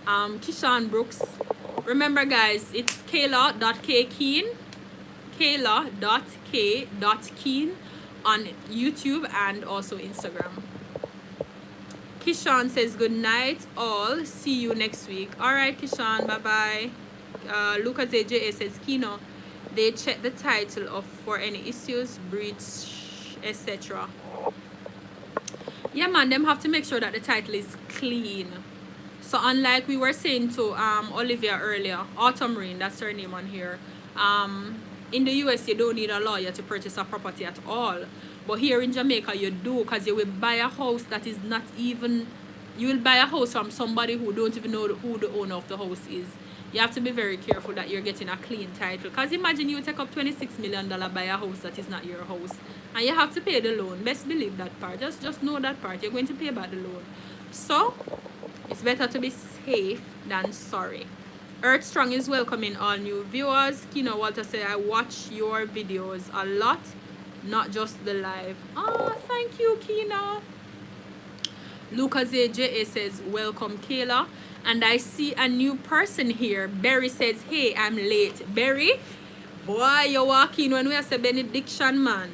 Kishan Brooks. Remember guys, it's Kayla.K.Keane. Kayla.K.Keane on YouTube and also Instagram. Kishan says, good night all. See you next week. Alright, Kishan. Bye-bye. Lucas AJA says, Kino, they check the title of for any issues, breach, etc. Yeah, man, them have to make sure that the title is clean. So unlike we were saying to Olivia earlier, Autumn Rain, that's her name on here. In the US, you don't need a lawyer to purchase a property at all. But here in Jamaica, you do, because you will buy a house that is not even... You will buy a house from somebody who don't even know who the owner of the house is. You have to be very careful that you're getting a clean title. Because imagine you take up $26 million buy a house that is not your house. And you have to pay the loan. Best believe that part. Just know that part. You're going to pay back the loan. So, it's better to be safe than sorry. Earth Strong is welcoming all new viewers. Kino Walter said, I watch your videos a lot, not just the live. Oh, thank you, Kino. Lucas AJA says, welcome, Kayla. And I see a new person here. Berry says, hey, I'm late. Berry, boy, you're walking when we have a benediction, man.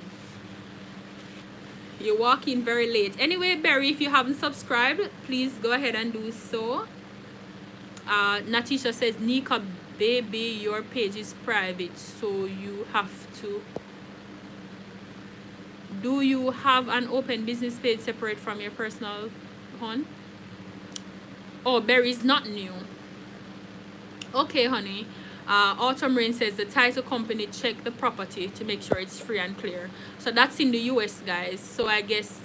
You're walking very late. Anyway, Berry, if you haven't subscribed, please go ahead and do so. Natisha says, Nika, baby, your page is private, so you have to... Do you have an open business page separate from your personal one? Oh, Berry is not new. Okay, honey. Autumn Rain says, the title company check the property to make sure it's free and clear. So that's in the US, guys. So I guess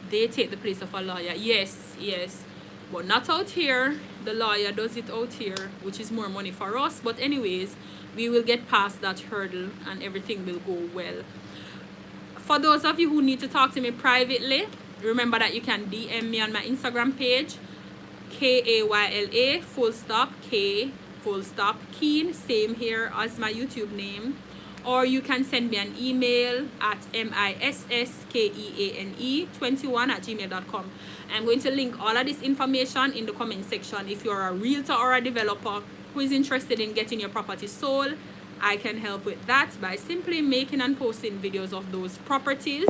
they take the place of a lawyer. Yes, yes. But not out here. The lawyer does it out here, which is more money for us. But anyways, we will get past that hurdle and everything will go well. For those of you who need to talk to me privately, remember that you can DM me on my Instagram page, Kayla full stop K full stop Keane, same here as my YouTube name. Or you can send me an email at misskeane21@gmail.com. I'm going to link all of this information in the comment section. If you're a realtor or a developer who is interested in getting your property sold, I can help with that by simply making and posting videos of those properties.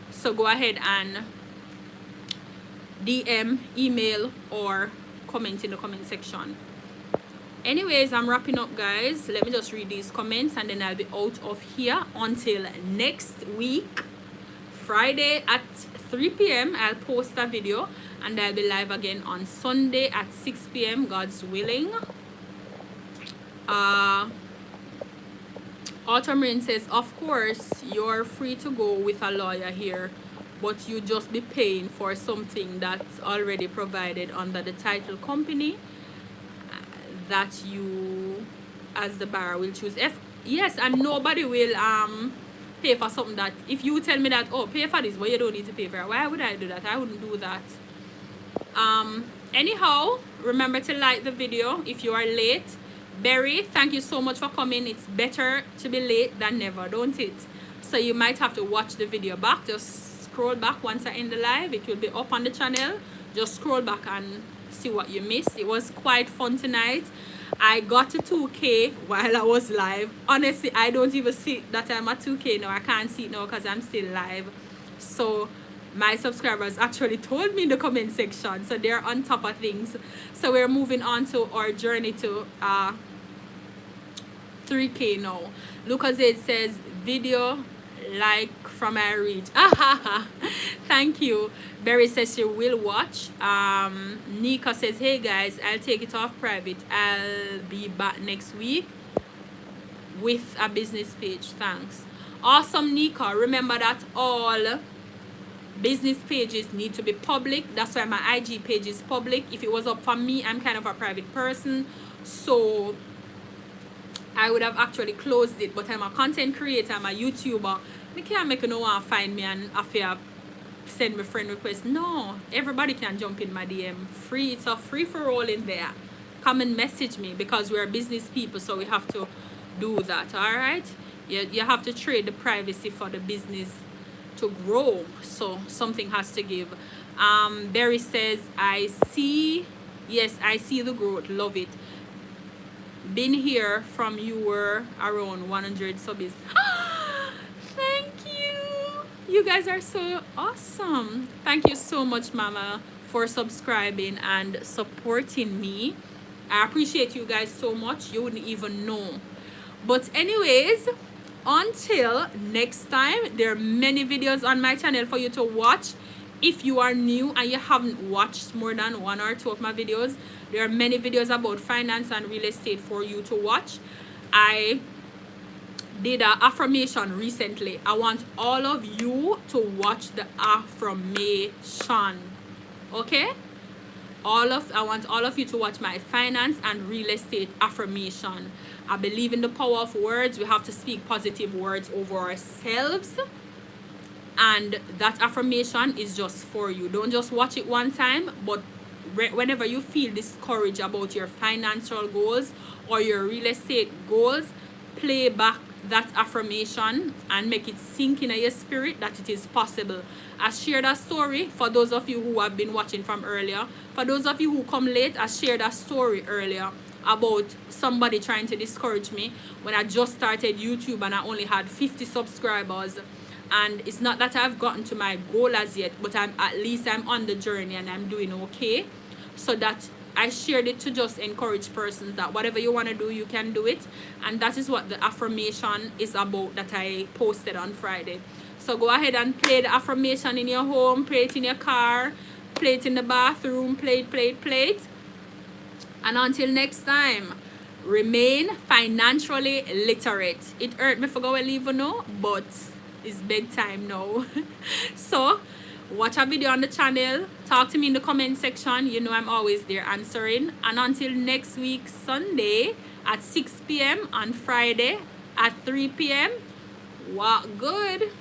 So go ahead and DM, email, or comment in the comment section. Anyways, I'm wrapping up, guys. Let me just read these comments and then I'll be out of here until next week Friday at 3 p.m. I'll post a video, and I'll be live again on Sunday at 6 p.m. God's willing. Ultramarine says, of course, you're free to go with a lawyer here, but you just be paying for something that's already provided under the title company that you, as the buyer, will choose. Yes, and nobody will pay for something that, if you tell me that, oh, pay for this, but you don't need to pay for it, why would I do that? I wouldn't do that. Anyhow, remember to like the video if you are late. Berry, thank you so much for coming. It's better to be late than never, don't it? So you might have to watch the video back. Just scroll back once I end the live. It will be up on the channel. Just scroll back and see what you missed. It was quite fun tonight. I got to 2K while I was live. Honestly, I don't even see that I'm at 2K now. I can't see it now because I'm still live. So my subscribers actually told me in the comment section, so they're on top of things. So we're moving on to our journey to 3K now. Lucas says video like from my reach. Thank you. Berry says she will watch. Nika says, hey guys, I'll take it off private. I'll be back next week with a business page. Thanks. Awesome, Nika. Remember that all business pages need to be public. That's why my IG page is public. If it was up for me, I'm kind of a private person, so I would have actually closed it, but I'm a content creator, I'm a YouTuber. I can't make no one find me and after send me friend request. No, everybody can jump in my DM. Free, it's a free for all in there. Come and message me because we're business people, so we have to do that. All right, you have to trade the privacy for the business to grow, so something has to give. Barry says, I see, yes, I see the growth, love it. Been here from you were around 100 subs. Thank you, you guys are so awesome. Thank you so much, mama, for subscribing and supporting me. I appreciate you guys so much, you wouldn't even know. But anyways, until next time, there are many videos on my channel for you to watch. If you are new and you haven't watched more than 1 or 2 of my videos, there are many videos about finance and real estate for you to watch. I did an affirmation recently. I want all of you to watch the affirmation, okay? I want all of you to watch my finance and real estate affirmation. I believe in the power of words. We have to speak positive words over ourselves, and that affirmation is just for you. Don't just watch it one time, but whenever you feel discouraged about your financial goals or your real estate goals, play back that affirmation and make it sink in your spirit that it is possible. I shared a story for those of you who have been watching from earlier. For those of you who come late, I shared a story earlier about somebody trying to discourage me when I just started YouTube and I only had 50 subscribers. And it's not that I've gotten to my goal as yet, but at least I'm on the journey and I'm doing okay. So that I shared it to just encourage persons that whatever you want to do, you can do it. And that is what the affirmation is about that I posted on Friday. So go ahead and play the affirmation in your home, play it in your car, play it in the bathroom, play it. And until next time, remain financially literate. It hurt me for going leave now, but it's bedtime now. So watch a video on the channel, talk to me in the comment section. You know I'm always there answering. And until next week Sunday at 6 p.m. on Friday at 3 p.m. walk good.